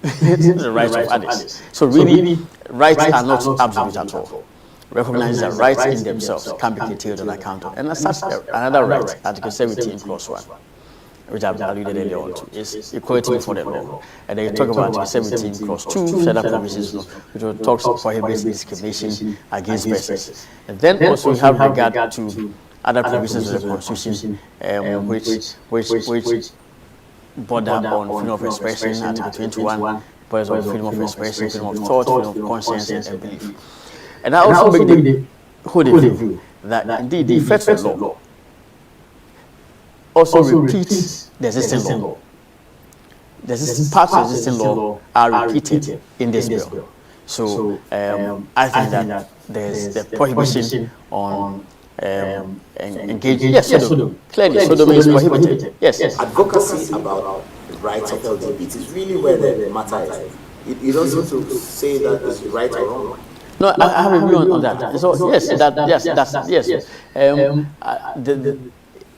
the rights of others. So really, rights are not absolute at all. Recognize that rights in themselves can be curtailed on account of. And as such, another right, Article 17, Clause 1, which I've alluded earlier on to, is equality before the law. And then you talk about Article 17, Clause 2, further provisions, which talks prohibits discrimination against persons. And then also we have regard to other provisions of the Constitution, which border on freedom of expression, Article 21, borders on freedom of expression, freedom of thought, freedom of conscience, and belief. And I also make the view that indeed the federal law also repeats the existing law. The parts of the existing law are repeated in this bill. So I think that there's the prohibition on engage. Yes, sodomy. Clearly, sodomy is prohibited. Yes. Advocacy about the rights of LGBT is really where the matter is. You don't seem to say that it's right or wrong. No, I have a view on that. So yes, yes.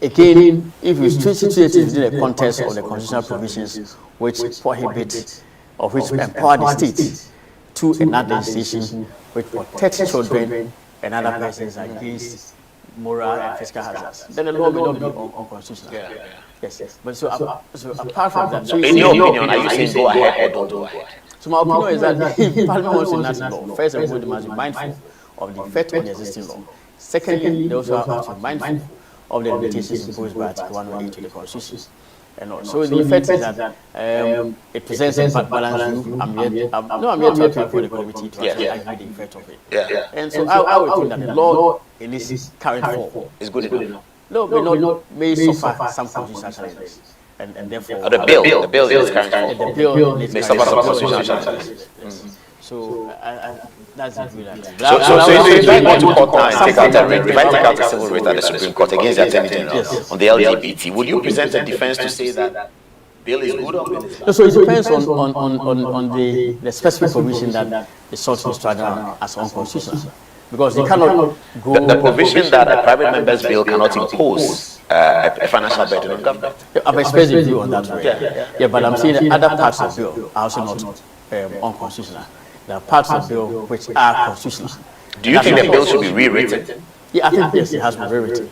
Again, if you situate it within the context of the constitutional provisions which prohibit or which empower the state to enact legislation which protects children and other persons against moral and physical hazards, then the law may not be unconstitutional. Yes. But so apart from that, so in your opinion, are you saying go ahead or don't go ahead? So my opinion is that if Parliament wants to enact law, first and foremost, they must be mindful of the effect on the existing law. Secondly, they also have to be mindful of the limitations imposed by Article 118 to the Constitution. And so the effect is that it presents a balanced view. I'm here to appeal for the committee to actually argue the effect of it. And so I would think that the law in its current form is good enough. No, may suffer some constitutional challenges. And therefore the bill in its current form. The bill may suffer some constitutional challenges. So that's the view that. So if I go to court now and take out a writ, if I take out a civil writ at the Supreme Court against the Attorney General on the LGBT, would you present a defense to say that bill is good or bill is bad? No, so it depends on the specific provision that is sought to be struck down as unconstitutional. Because they cannot go... The provision that a private member's bill cannot impose a financial burden on government. I've expressed a view on that already. Yeah, but I'm saying that other parts of the bill are also not unconstitutional. There are parts of the bill which are constitutional. Do you think the bill should be rewritten? Yeah, I think yes, it has been rewritten.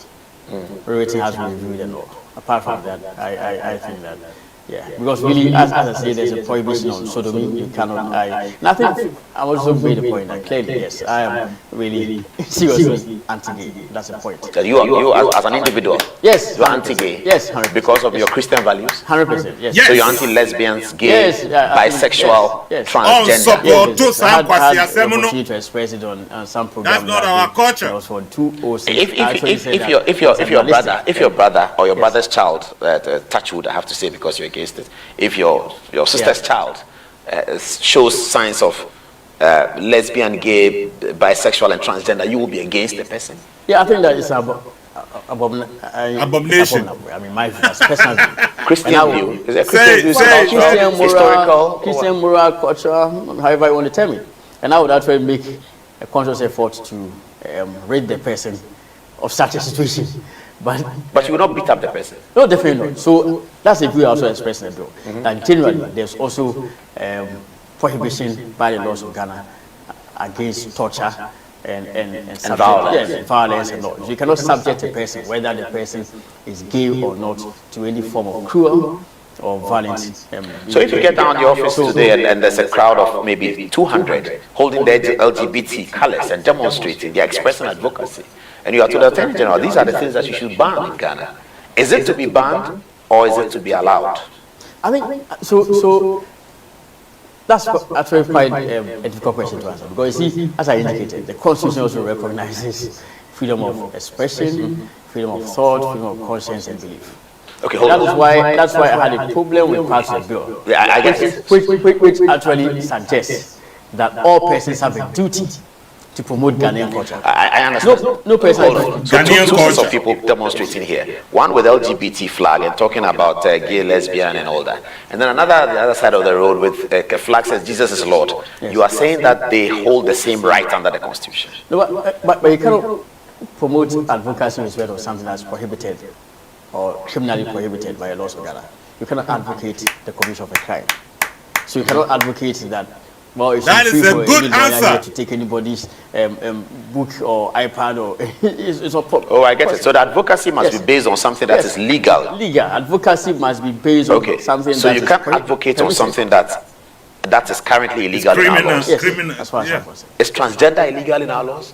Rewritten has been reviewed and all. Apart from that, I think that, yeah, because really, as I say, there's a prohibition on sodomy. You cannot. I also made the point that clearly, yes, I am really seriously anti-gay. That's the point. That you as an individual, yes, you're anti-gay. Yes, 100%. Because of your Christian values. 100%. Yes. So you're anti-lesbians, gay, bisexual, transgender. Yes. I had the opportunity to express it on some program. That's not our culture. It was for 206. If your brother or your brother's child, touch wood, I have to say because you're against it. If your sister's child shows signs of lesbian, gay, bisexual, and transgender, you will be against the person. Yeah, I think that is abomination. I mean, my personal view. Christian view. Is it Christian view? Historical? Christian moral, cultural, however you want to tell me. And I would actually make a conscious effort to rid the person of such a situation. But you will not beat up the person. No, definitely not. So that's a view I also expressed in the bill. That generally there's also prohibition by the laws of Ghana against torture and violence. Yes, and violence and all. So you cannot subject a person, whether the person is gay or not, to any form of cruel or violent. So if you get down to the office today and there's a crowd of maybe 200 holding their LGBT colors and demonstrating, they're expressing advocacy, and you are to the Attorney General, these are the things that you should ban in Ghana. Is it to be banned or is it to be allowed? I think so. That's actually quite a difficult question to answer, because you see, as I indicated, the Constitution also recognizes freedom of expression, freedom of thought, freedom of conscience and belief. Okay, hold on. That's why I had a problem with parts of the bill. Yeah, I guess it. Which actually suggests that all persons have a duty to promote Ghanaian culture. I understand. No person. So two sets of people demonstrating here. One with LGBT flag and talking about gay, lesbian, and all that. And then another, the other side of the road with a flag says Jesus is Lord. Yes. You are saying that they hold the same right under the Constitution. No, but you cannot promote advocacy in respect of something that's prohibited or criminally prohibited by the laws of Ghana. You cannot advocate the commission of a crime. So you cannot advocate that. Well, it's that is a good answer. To take anybody's book or iPad or it's a problem. Oh, I get it. So the advocacy must be based on something that is legal. Legal advocacy must be based on something. So you can't advocate on something that is currently illegal in our laws. Yes, criminal. That's what I'm saying. Is transgender illegal in our laws?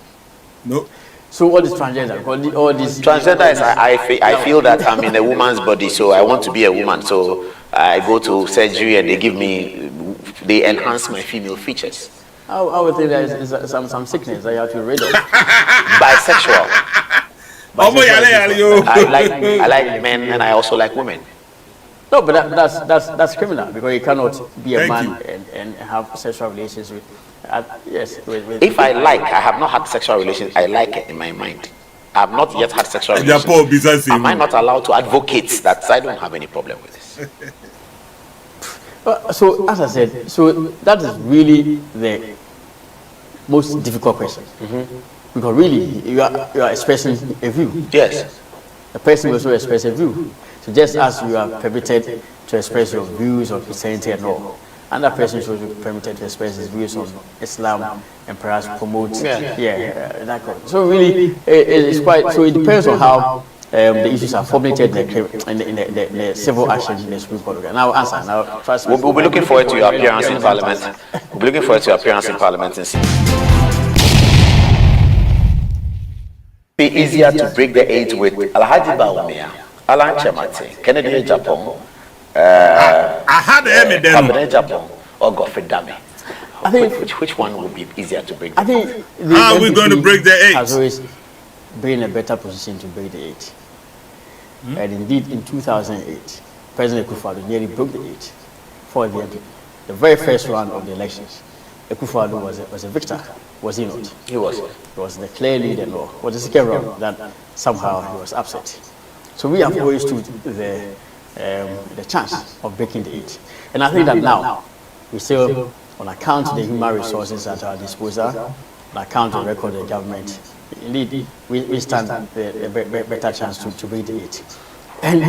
No. So what is transgender? All this transgender is I feel that I'm in a woman's body, so I want to be a woman. So I go to surgery and they enhance my female features. I would think there is some sickness that you have to rid of. Bisexual. I like men and I also like women. No, but that's criminal, because you cannot be a man and have sexual relations with. Yes. If I have not had sexual relations, I like it in my mind. I've not yet had sexual relations. Am I not allowed to advocate that I don't have any problem with this? So, as I said, so that is really the most difficult question. Because really, you are expressing a view. Yes. The person will also express a view. So just as you are permitted to express your views on Christianity and all, another person should be permitted to express his views on Islam and perhaps promote that kind of. So really, it's quite. So it depends on how the issues are formulated in the civil action in the Supreme Court. Now answer. Now trust me. We'll be looking forward to your appearance in Parliament. We'll be looking forward to your appearance in Parliament and see. Be easier to break the eight with Alhaji Baumia, Alan Chemate, Kennedy Japan, Cabinet Japan, or Godfred Adom. I think which one would be easier to break? I think how are we going to break the eight? Has always been in a better position to break the eight. And indeed, in 2008, President Akufo-Addo nearly broke the eight for the very first round of the elections. Akufo-Addo was a victor, was he not? He was. He was the clear lead and all. Was the second round that somehow he was upset. So we have always stood the chance of breaking the eight. And I think that now, we still, on account of the human resources at our disposal, on account of the record of the government, indeed, we stand a better chance to break the eight. And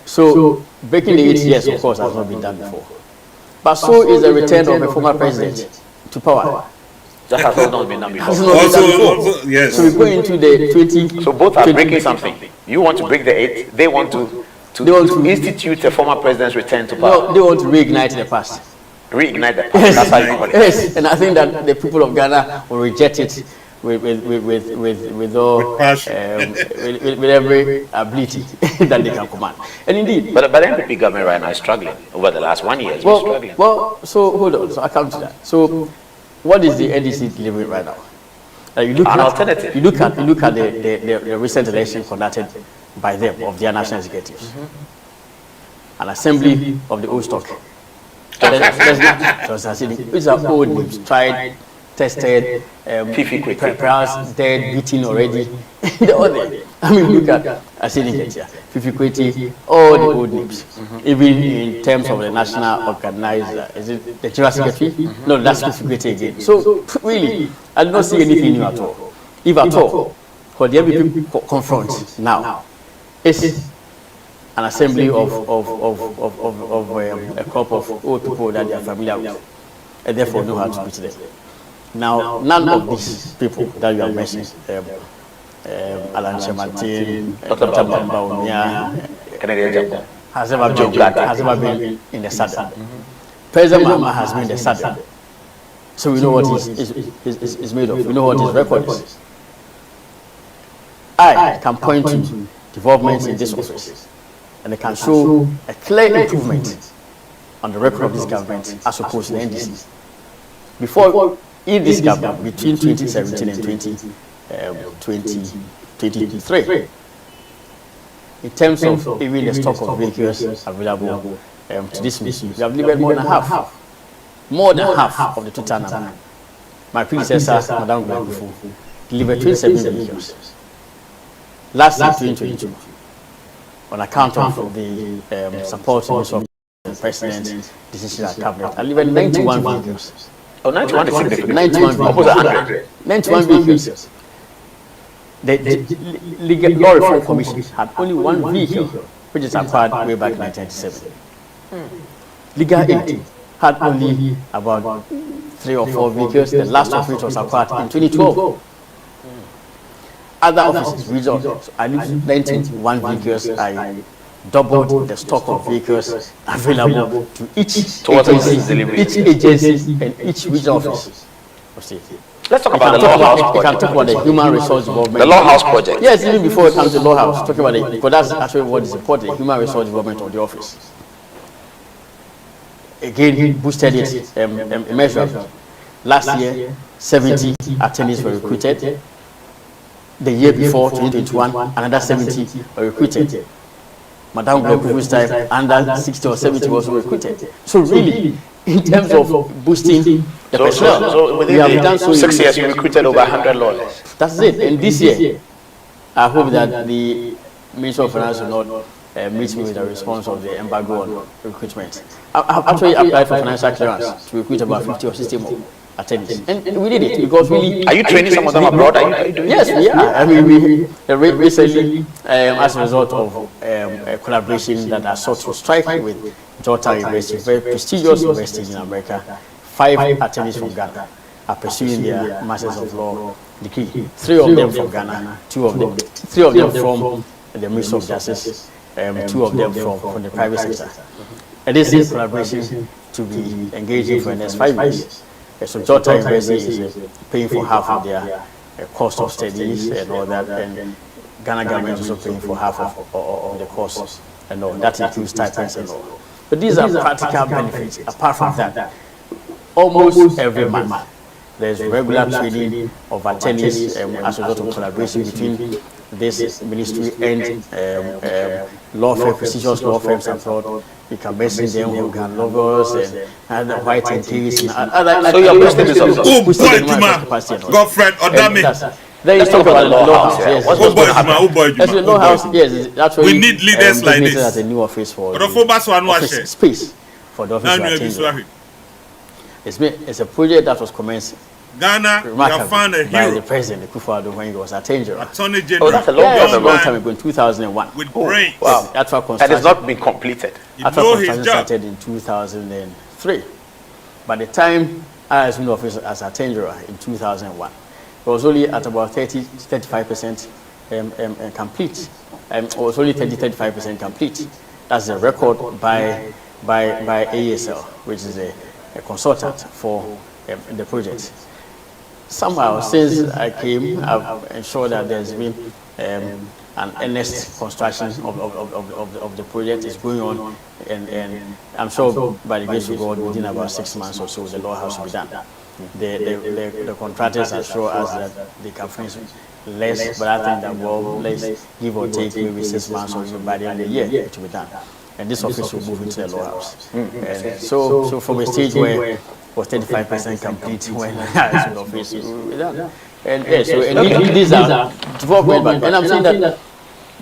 so, breaking the eight, yes, of course, has not been done before. But so is the return of a former president to power. That has not been done before. Also, yes. So we go into the 20. So both are breaking something. You want to break the eight, they want to institute a former president's return to power. No, they want to reignite the past. Reignite the past. That's how you call it. Yes, and I think that the people of Ghana will reject it with all with every ability that they can command. And indeed, but the NPP government right now is struggling over the last 1 year. It's been struggling. Well, so hold on. So I come to that. So, what is the NDC delivering right now? You look An at, alternative. You look at the recent election conducted by them of their national executives, an assembly of the old stock. These are old names, tried, tested, perhaps dead, beaten already. I mean, look at Asidiket, Fifi Kweti, all the old names. Even in terms of the national organizer, is it the General Secretary? No, that's Fifi Kweti again. So, really, I do not see anything new at all. If at all, what the MPP confront now is an assembly of a crop of old people that they are familiar with, and therefore know how to beat them. Now, none of these people that you have mentioned, Alan Chemate, Dr. Baumia, has ever been in the saddle. President Mahama has been in the saddle. So we know what he's made of. We know what his record is. I can point to developments in this office, and I can show a clear improvement on the record of this government as opposed to the NDC. Before, in this government, between 2017 and 2023, in terms of even the stock of vehicles available to this mission, we have delivered more than half of the total number. My predecessor, Madam Gbagufu, delivered 27 vehicles. Last year, 2022, on account of the support of the President's decision at Cabinet, I delivered 91 vehicles. Oh, 91 is significant. 91 vehicles. Almost 100. 91 vehicles. The Legal Law Reform Commission had only one vehicle, which is acquired way back in 1997. Legal Aid had only about 3 or 4 vehicles, the last of which was acquired in 2012. Other offices, results, I leave 91 vehicles. I doubled the stock of vehicles available to each agency and each regional office. Let's talk about the Law House project. You can talk about the human resource development. The Law House project. Yes, even before it comes to the Law House, talking about it, because that's actually what is important, the human resource development of the office. Again, he boosted it immeasurably. Last year, 70 attorneys were recruited. The year before, 2021, another 70 were recruited. Madam Gbagufu's time, another 60 or 70 was recruited. So really, in terms of boosting the personnel, so within we have done so 6 years, you recruited over 100 lawyers. That's it. And this year, I hope that the Ministry of Finance will not meet me with a response of the embargo on recruitment. I've actually applied for financial clearance to recruit about 50 or 60 more attendees, and we did it because really. Are you training some of them abroad? Are you doing yes, we are. I mean, we recently, as a result of a collaboration that I sought to strike with Georgetown University, very prestigious university in America, 5 attendees from Ghana are pursuing their Masters of Law degree. 3 of them from Ghana, 3 of them from the Ministry of Justice, 2 of them from the private sector. And this is collaboration to be engaging for the next 5 years. So Georgetown University is paying for half of their cost of studies and all that, and Ghana government is also paying for half of the costs and all. That includes stipends and all. But these are practical benefits. Apart from that, almost every month there's regular training of attendees as a result of collaboration between this ministry and law firms, prestigious law firms abroad. You can mention them, Hogan Lovers and White and Keys and other. So you're boosting this up. Oh, boy, Godfred, Odame. Then you talk about the law house. Yes. Oh, boy, As the law house, yes, that's why we need leaders like this. As a new office for office space for the office. It's a project that was commenced. Ghana, we have found a by hero. the president, Kufuor, when he was Attorney General. Attorney General. Oh, that's a long time ago in 2001. With brains. Wow. Actual And construction. it's not been completed. Actual construction started in 2003. By the time I was in office as Attorney General in 2001, it was only at about 35% complete. It was only 35% complete. That's a record by ASL, which is a consultant for the project. Somehow, since I came, I've ensured that there's been an earnest construction of the project is going on, and I'm sure by the grace of God, within about 6 months or so, the law house will be done. The contractors assure us that they can finish less, but I think that let's give or take maybe 6 months or even by the end of the year it will be done. And this office will move into the law house. And so from a stage where was 35% complete when I was in office, and these are development, and I'm saying that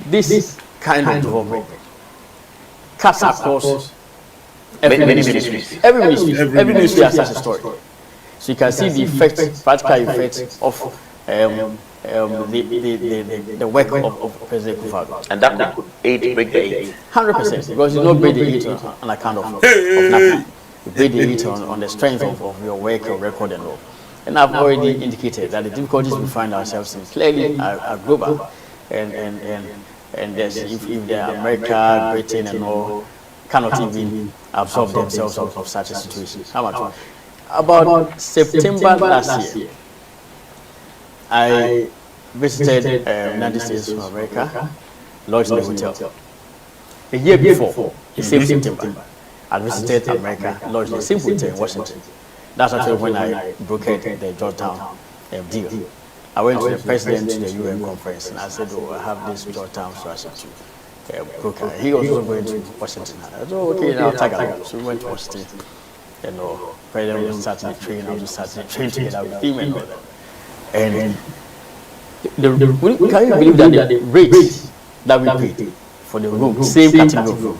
this kind of development cuts across every ministry. Every ministry has such a story. So you can see the effect, practical effect of the work of President Kufuor. And that could break the 8. 100%, because you don't break the 8 on account of nothing. You break the 8 on the strength of your work, your record and all. And I've already indicated that the difficulties we find ourselves in clearly are global. And there's, if the America, Britain and all cannot even absorb themselves of such a situation. How much? About September last year, I visited United States of America, lodged in a hotel. A year before, the same September, I visited America, lodged in the same hotel in Washington. That's actually when I brokered the Georgetown deal. I went to the president to the UN conference and I said, oh, I have this Georgetown strategy to broker. He was also going to Washington. I said, oh, okay, now I'll tag along. So we went to Washington. And the president was starting the train, I was starting the train together with him and all that. And can you believe that the rate that we paid for the room, same category of room,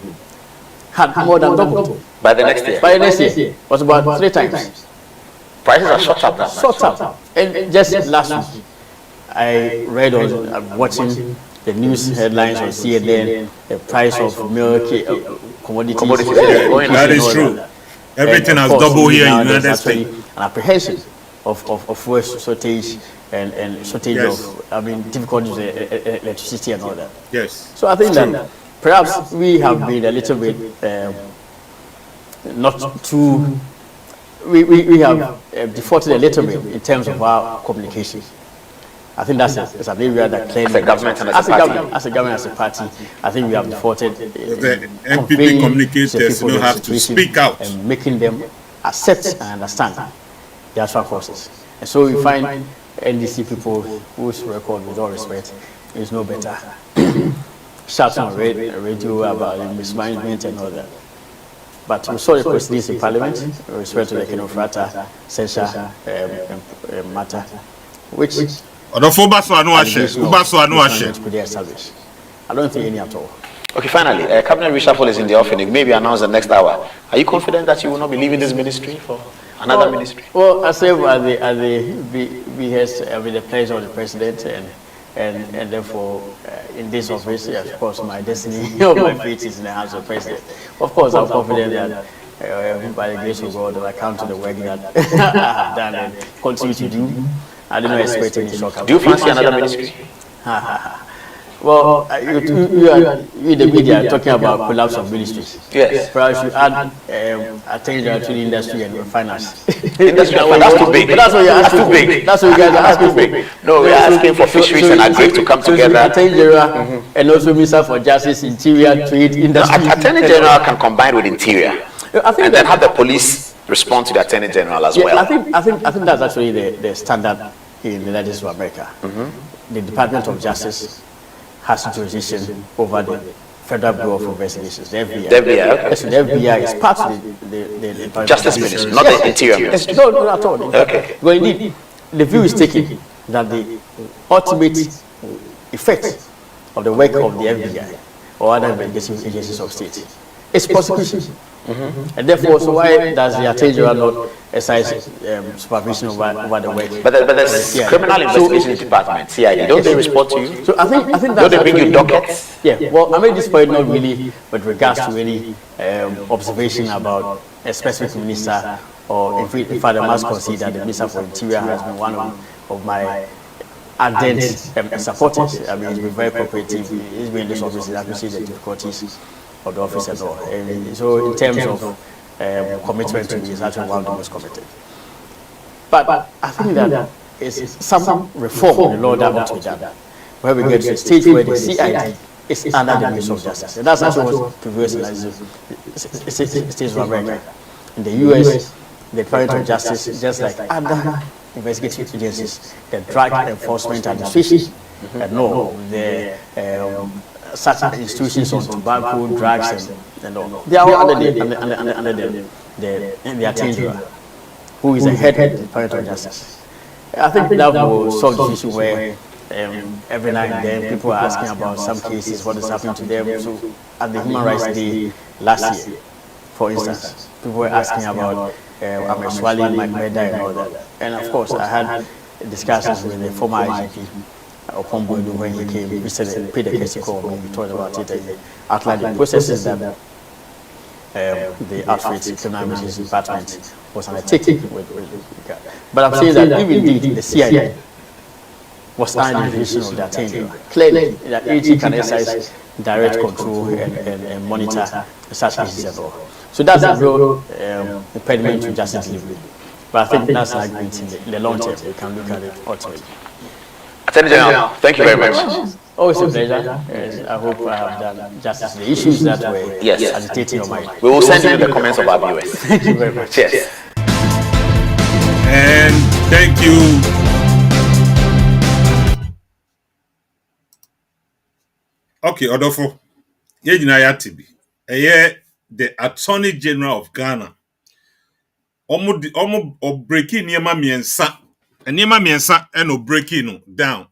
had more than doubled. By the next year? By the next year, was about 3 times. Prices are shot up now. Shot up. And just last week, I read on watching the news headlines on CNN, the price of milk, commodities. That is true. Everything has doubled here in the United States. An apprehension of fuel shortage and shortage of, difficulties with electricity and all that. Yes. So I think that perhaps we have been a little bit not too. We have defaulted a little bit in terms of our communication. I think that's an area that clearly, as a government and as a government, as a party, I think we have defaulted. The MPP communicators have to speak out and making them accept and understand the actual causes. And so we find NDC people whose record, with all respect, is no better. Shouting on radio about mismanagement and all that. But we saw the proceedings in Parliament with respect to the Kenofrata censure matter, which Odofo baso anu ashe. Ubaso anu ashe. Could they establish? I don't think any at all. Okay, finally, cabinet reshuffle is in the offing. Maybe announce the next hour. Are you confident that you will not be leaving this ministry for another ministry? Well, I say at the behest with the pleasure of the president, and therefore in this office, of course, my destiny of my fate is in the hands of the president. Of course, I'm confident that by the grace of God, I come to the work that I have done and continue to do. I don't expect any shock. Do you fancy another ministry? Well, you the media are talking about collapse of ministries. Yes. Perhaps you add attention to the industry and finance. Industry and finance, that's too big. That's what you're asking That's too for. big. That's what you guys are asking for. No, we're asking for fisheries and agri to come together. Attorney General and also Minister for Justice, Interior, Trade, Industry. Attorney General can combine with Interior, and then have the police respond to the Attorney General as well. I think that's actually the standard in the United States of America. The Department of Justice has jurisdiction over the Federal Bureau of Investigations, the FBI. The FBI, okay. Yes, the FBI is part of the Justice Ministry, not the Interior Ministry. No, not at all. Okay. Well, indeed, the view is taken that the ultimate effect of the work of the FBI or other investigative agencies of state is prosecution. And therefore, so why does the Attorney General not exercise supervision over the work? But the Criminal Investigations Department, CID, don't they report to you? So I think that's don't they bring you dockets? Yeah. Well, I made this point not really with regards to any observation about a specific minister, or in fact, I must concede that the Minister for Interior has been one of my ardent supporters. I mean, he's been very cooperative. He's been in this office. He appreciates the difficulties of the office and all. And so in terms of commitment to me, he's actually one of the most committed. But I think that is some reform in the law that ought to be done, where we get to a stage where the CID is under the Ministry of Justice. And that's actually what prevails in the States of America. In the US, the Department of Justice, just like other investigative agencies, the Drug Enforcement Administration, and no, the such institutions on tobacco, drugs, and all. They are all under the Attorney General, who is the head of the Department of Justice. I think that will solve the issue where every now and then people are asking about some cases, what is happening to them. So at the Human Rights Day last year, for instance, people were asking about Ameswali, Mike Meda, and all that. And of course, I had discussions with the former IGP. Upon when he came, we said paid a case call, we talked about it, and outlined the processes that the outfit criminal investigations department was undertaking with. But I'm saying that even indeed the CIA was under the division of the Attorney General. Clearly, that AG can exercise direct control and monitor such cases at all. So that's a real impediment to justice delivery. But I think that's like in the long term, we can look at it ultimately. Attorney General, thank you very much. Always a pleasure. Yes, I hope I have done justice to the issues that were agitating your mind. We will send you the comments of our viewers. Thank you very much. Cheers. And thank you. Okay, Odofo. Ye jina ya tibi. The Attorney General of Ghana. Omo breaking niema miensa. Niema miensa eno breaking down.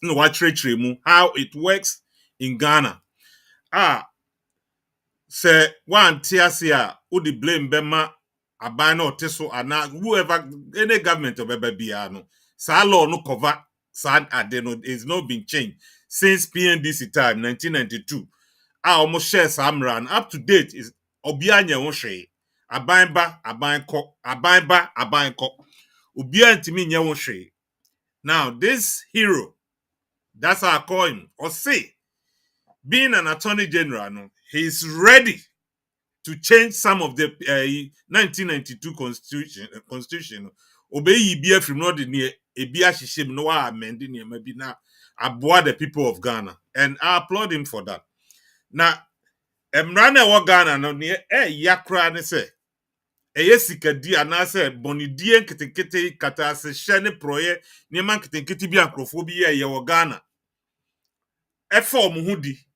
No what mu how it works in Ghana. Say one tiasia who the blame bema abano teso ana whoever any government of no. Sa law no cover sad adeno is not been changed since PNDC time 1992. Almost share samran up to date is obianya wonhwe abanba abanko obia ntimi nya wonhwe. Now this hero, that's how I call him, or say, being an Attorney General, no, he's ready to change some of the 1992 constitution. Obey BF from not near a BH no amending maybe now aboard the people of Ghana. And I applaud him for that. Now, Emrana wa Ghana no near yakra ne say. Sika di anase bonidie nketekete kata se shene proye niema nketekete bi akrofo bi ye wo Ghana efa omuhudi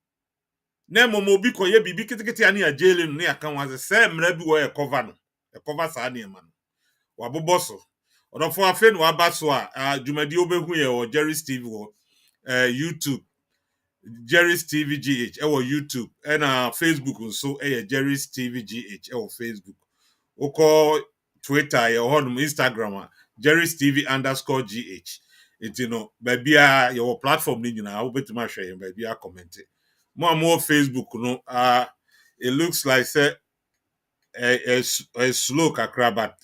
na momo bi koye bibi ketekete ani ajele no ne aka wa se mra bi wo e cover no e cover sa niema no waboboso Or for a friend wa baswa jumadi obehu ye or Jerry's TV or YouTube. Jerry's TV GH or YouTube and Facebook also Jerry's TV GH or Facebook. Oko Twitter or Instagram Jerry's TV _GH. It baby your platform ni na will bet my share baby comment. More Facebook no it looks like say a slow kakra but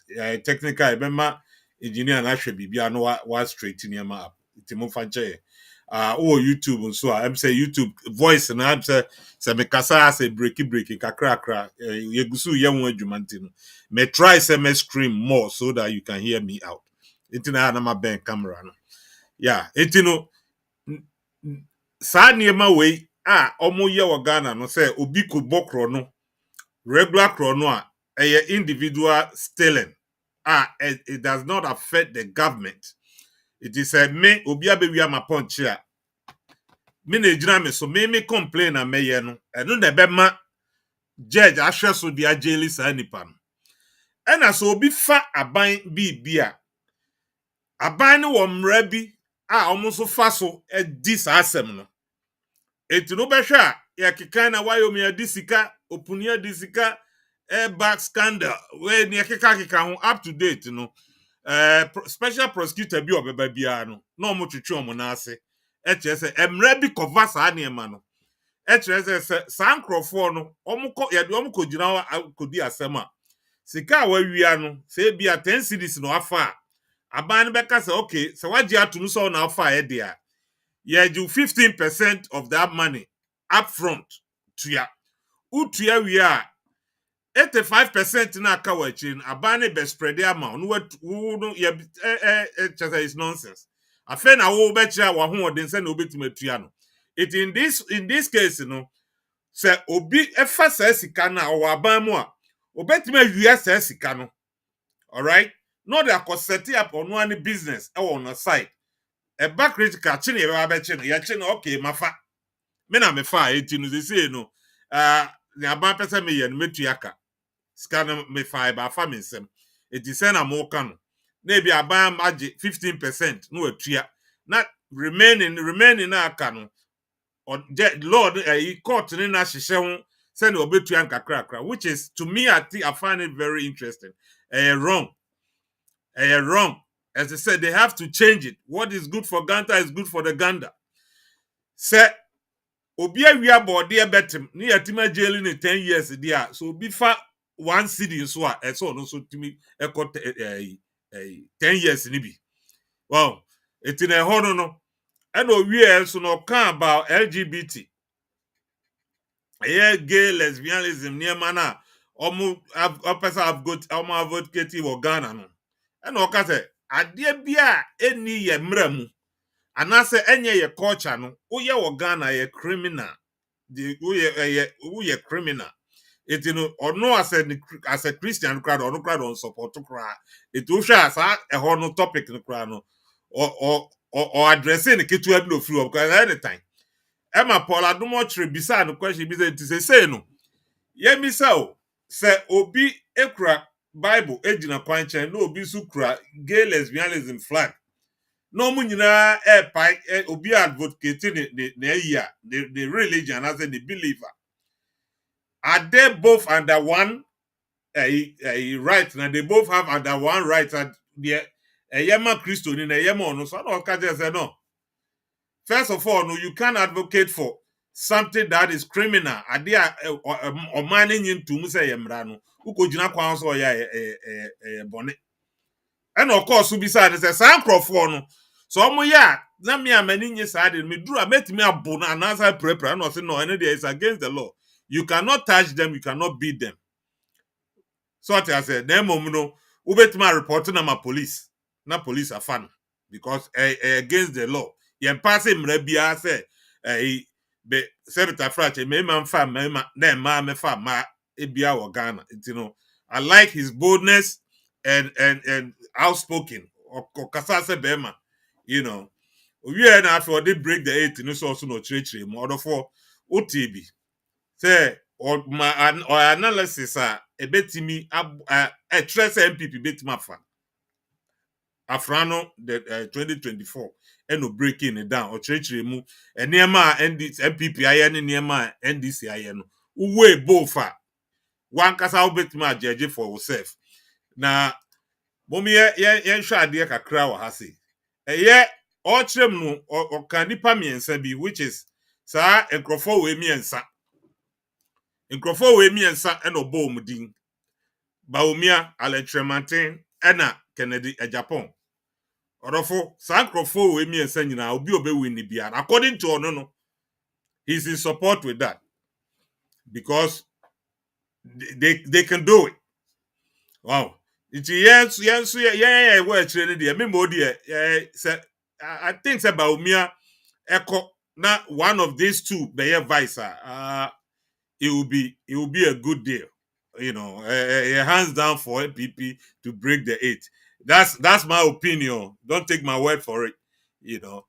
technical remember engineer na hwe bibia no was straight in your map. It mo fanche YouTube so I'm say YouTube voice and I'm say me kasa say breaky kakra yegusu ye won adwuma ntino me try say me scream more so that you can hear me out itina na ma ben camera no yeah itino sa niema we omo ye wo Ghana no say obi ko bokro no regular chrono a individual stealing it does not affect the government. It is a me obi abewi ma punch here. Me na ejina me so me complain na me ye no eno na be ma judge ahwe so dia jail sa nipa no ena so obi fa aban bibia aban ne wo mra bi omo so fa so di sa asem no etino be hwe ya keka na wayo me adisika opunia disika back scandal where ne keka ho up to date no special prosecutor bi obeba bia no na omo twetwe omo na ase se emra bi cover sa ne ma no se sankrofo no omo ko gina kodi asem a sika wa wia no se bia 10 cedis no afa aban be ka se okay se waji atum so na afa e dia you do 15% of that money up front to ya utua wi a 85% na aka wa chin aban be spread amount no chasa is nonsense afa na wo be chia wa ho odin se na obetumatua no it in this case no se obi efa sa sika na o aban mu a obetuma wi sa sika no all right no they are set up on one business on the side a back critical chine e ba be chine ya chine okay mafa me na me fa eti no say no the aban pese me ye no metuaka scan me fa ba fa me nsem eti say na mo ka no na bi aban age 15% no atua na remaining na aka no Lord court ni na hihye ho say na obetua nkakra which is to me I find it very interesting wrong wrong. As I said, they have to change it. What is good for Ganta is good for the Ganda. Say, Obia we are body betem. Ni atima jail in 10 years dia. So before 1 city so so no so to me 10 years ni bi. Wow. It's in a hono no. And we so no can about LGBT. Yeah, gay, lesbianism, near mana. Omu person have got advocative or Ghana no. And okase ade bia eni ye mramu anase enye ye culture no uye wo Ghana ye criminal the uye criminal it no ono as a Christian crowd ono crowd on support crowd it wo sha sa e no topic no crowd no or addressing kitu abi no free because anytime Emma Paul Adomo tre bisa no question bisa it say no ye mi se obi ekura Bible ejina kwanchen no obi su kura gay lesbianism flag no mu nyina obi advocate the religion as the believer are they both under one right now they both have under one right and the yema Christo ni na yema no so no ka say no first of all no you can't advocate for something that is criminal adia or manning into mu say yemra no ukojina kwan so ya bone and of course we beside say sankrofo no so omo ya na me amani nye side me duru ametimi abo na answer prepare no say no any there is against the law you cannot touch them you cannot beat them so what I said them no ubetimi report na ma police na police afan because against the law yen pass mra bia say be senator frache me man fa me na me fa ma ebia wo Ghana I like his boldness and outspoken or kasase bema we na after they break the 8 no so no chire more for OTB say or my analysis a betimi a trace MPP betima fa Afrano the 2024 eno breaking it down or church mu enema MPP aye ne nema NDC aye no uwe bofa one kasa obetima judge for yourself na momi ye hwa ade kakra wa hase eye o kyerem no o kan nipa miensa bi which is sa enkrofo we miensa eno bo mudin Baumia Aletrematin ena Kennedy Japan Orofo Sankrofo we mi ensa nyina obi obewi ni bia according to no he's in support with that because they can do it. Wow. It's yes yeah we actually dey me mo dey I think say Baumia echo na one of these two be vice it will be a good deal. You know, hands down for MPP to break the 8. That's my opinion. Don't take my word for it. You know,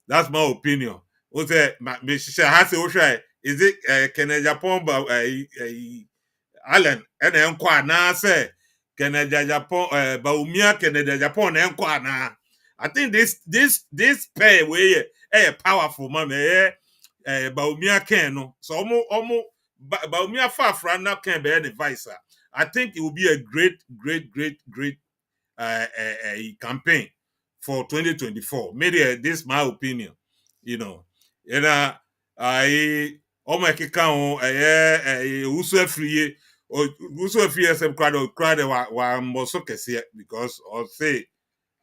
that's my opinion. Is it Kennedy Japan Allen and Enkwa na say Kennedy Japan Baumia Kennedy Japan Enkwa na. I think this pair way powerful man Baumia Ken no. So almost Baumia Fafra now can be an advisor. I think it will be a great campaign for 2024. Maybe this is my opinion, you know. And I my kika uso free or uso free some crowd wa moso kese because I'll say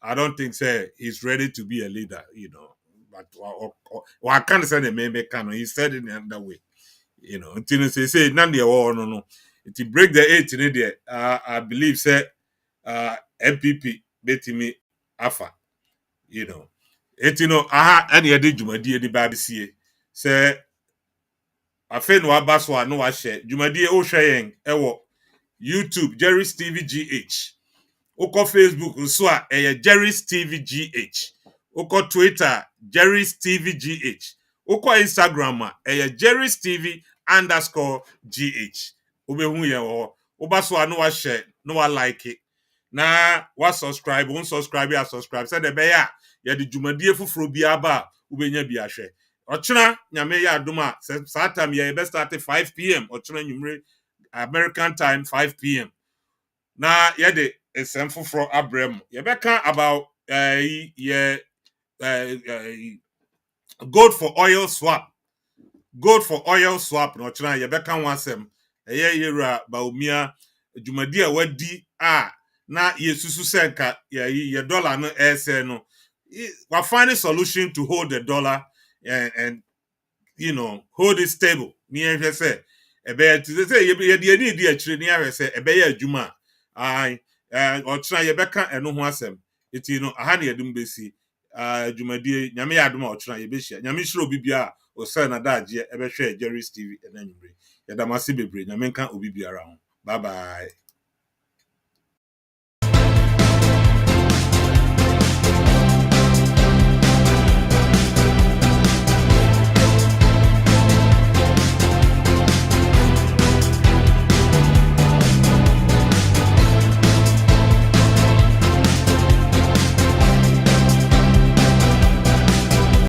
I don't think he's ready to be a leader, you know. But I can't say the maybe can he said it in another way. You know, until say none the war no. It break the 8 in there. I believe say MPP betimi afa. You know. You know, aha any ade dwumadi edi ba besie. Say afa no abaswa no wa share. Dwumadi o hwe yen ewo YouTube Jerry's TV GH. Oko Facebook nso a Jerry's TV GH. Oko Twitter Jerry's TV GH. Oko Instagram Jerry's TV _GH. Ubehu ye wo. Obaso no wa share, no wa like it. Na wa subscribe, won subscribe ya subscribe. Say the be ya ye de dwumadie foforo bi aba ubenya bi ahwe. Ochena nyame ya adom a sa time ye be start 5 p.m. Ochena nwumre American time 5 p.m. Na ye de esem foforo abrem. Ye beka about gold for oil swap. Gold for oil swap no chira ye beka wansem eye yera Baumia dwumadi a wadi na yesusu senka ye dollar no ese no we find a solution to hold the dollar and you know hold it stable ni ehwe say ebe say ye de ni di akire ni ahwe say ebe ye adwuma o chira ye beka eno ho asem eti no aha na yedum besi dwumadi nyame ya adom a o chira ye behia nyame hiro bibia o say na daje ebe hwe Jerry's TV enanyumre yadamasi bebre nyame nka obi biara ho bye bye.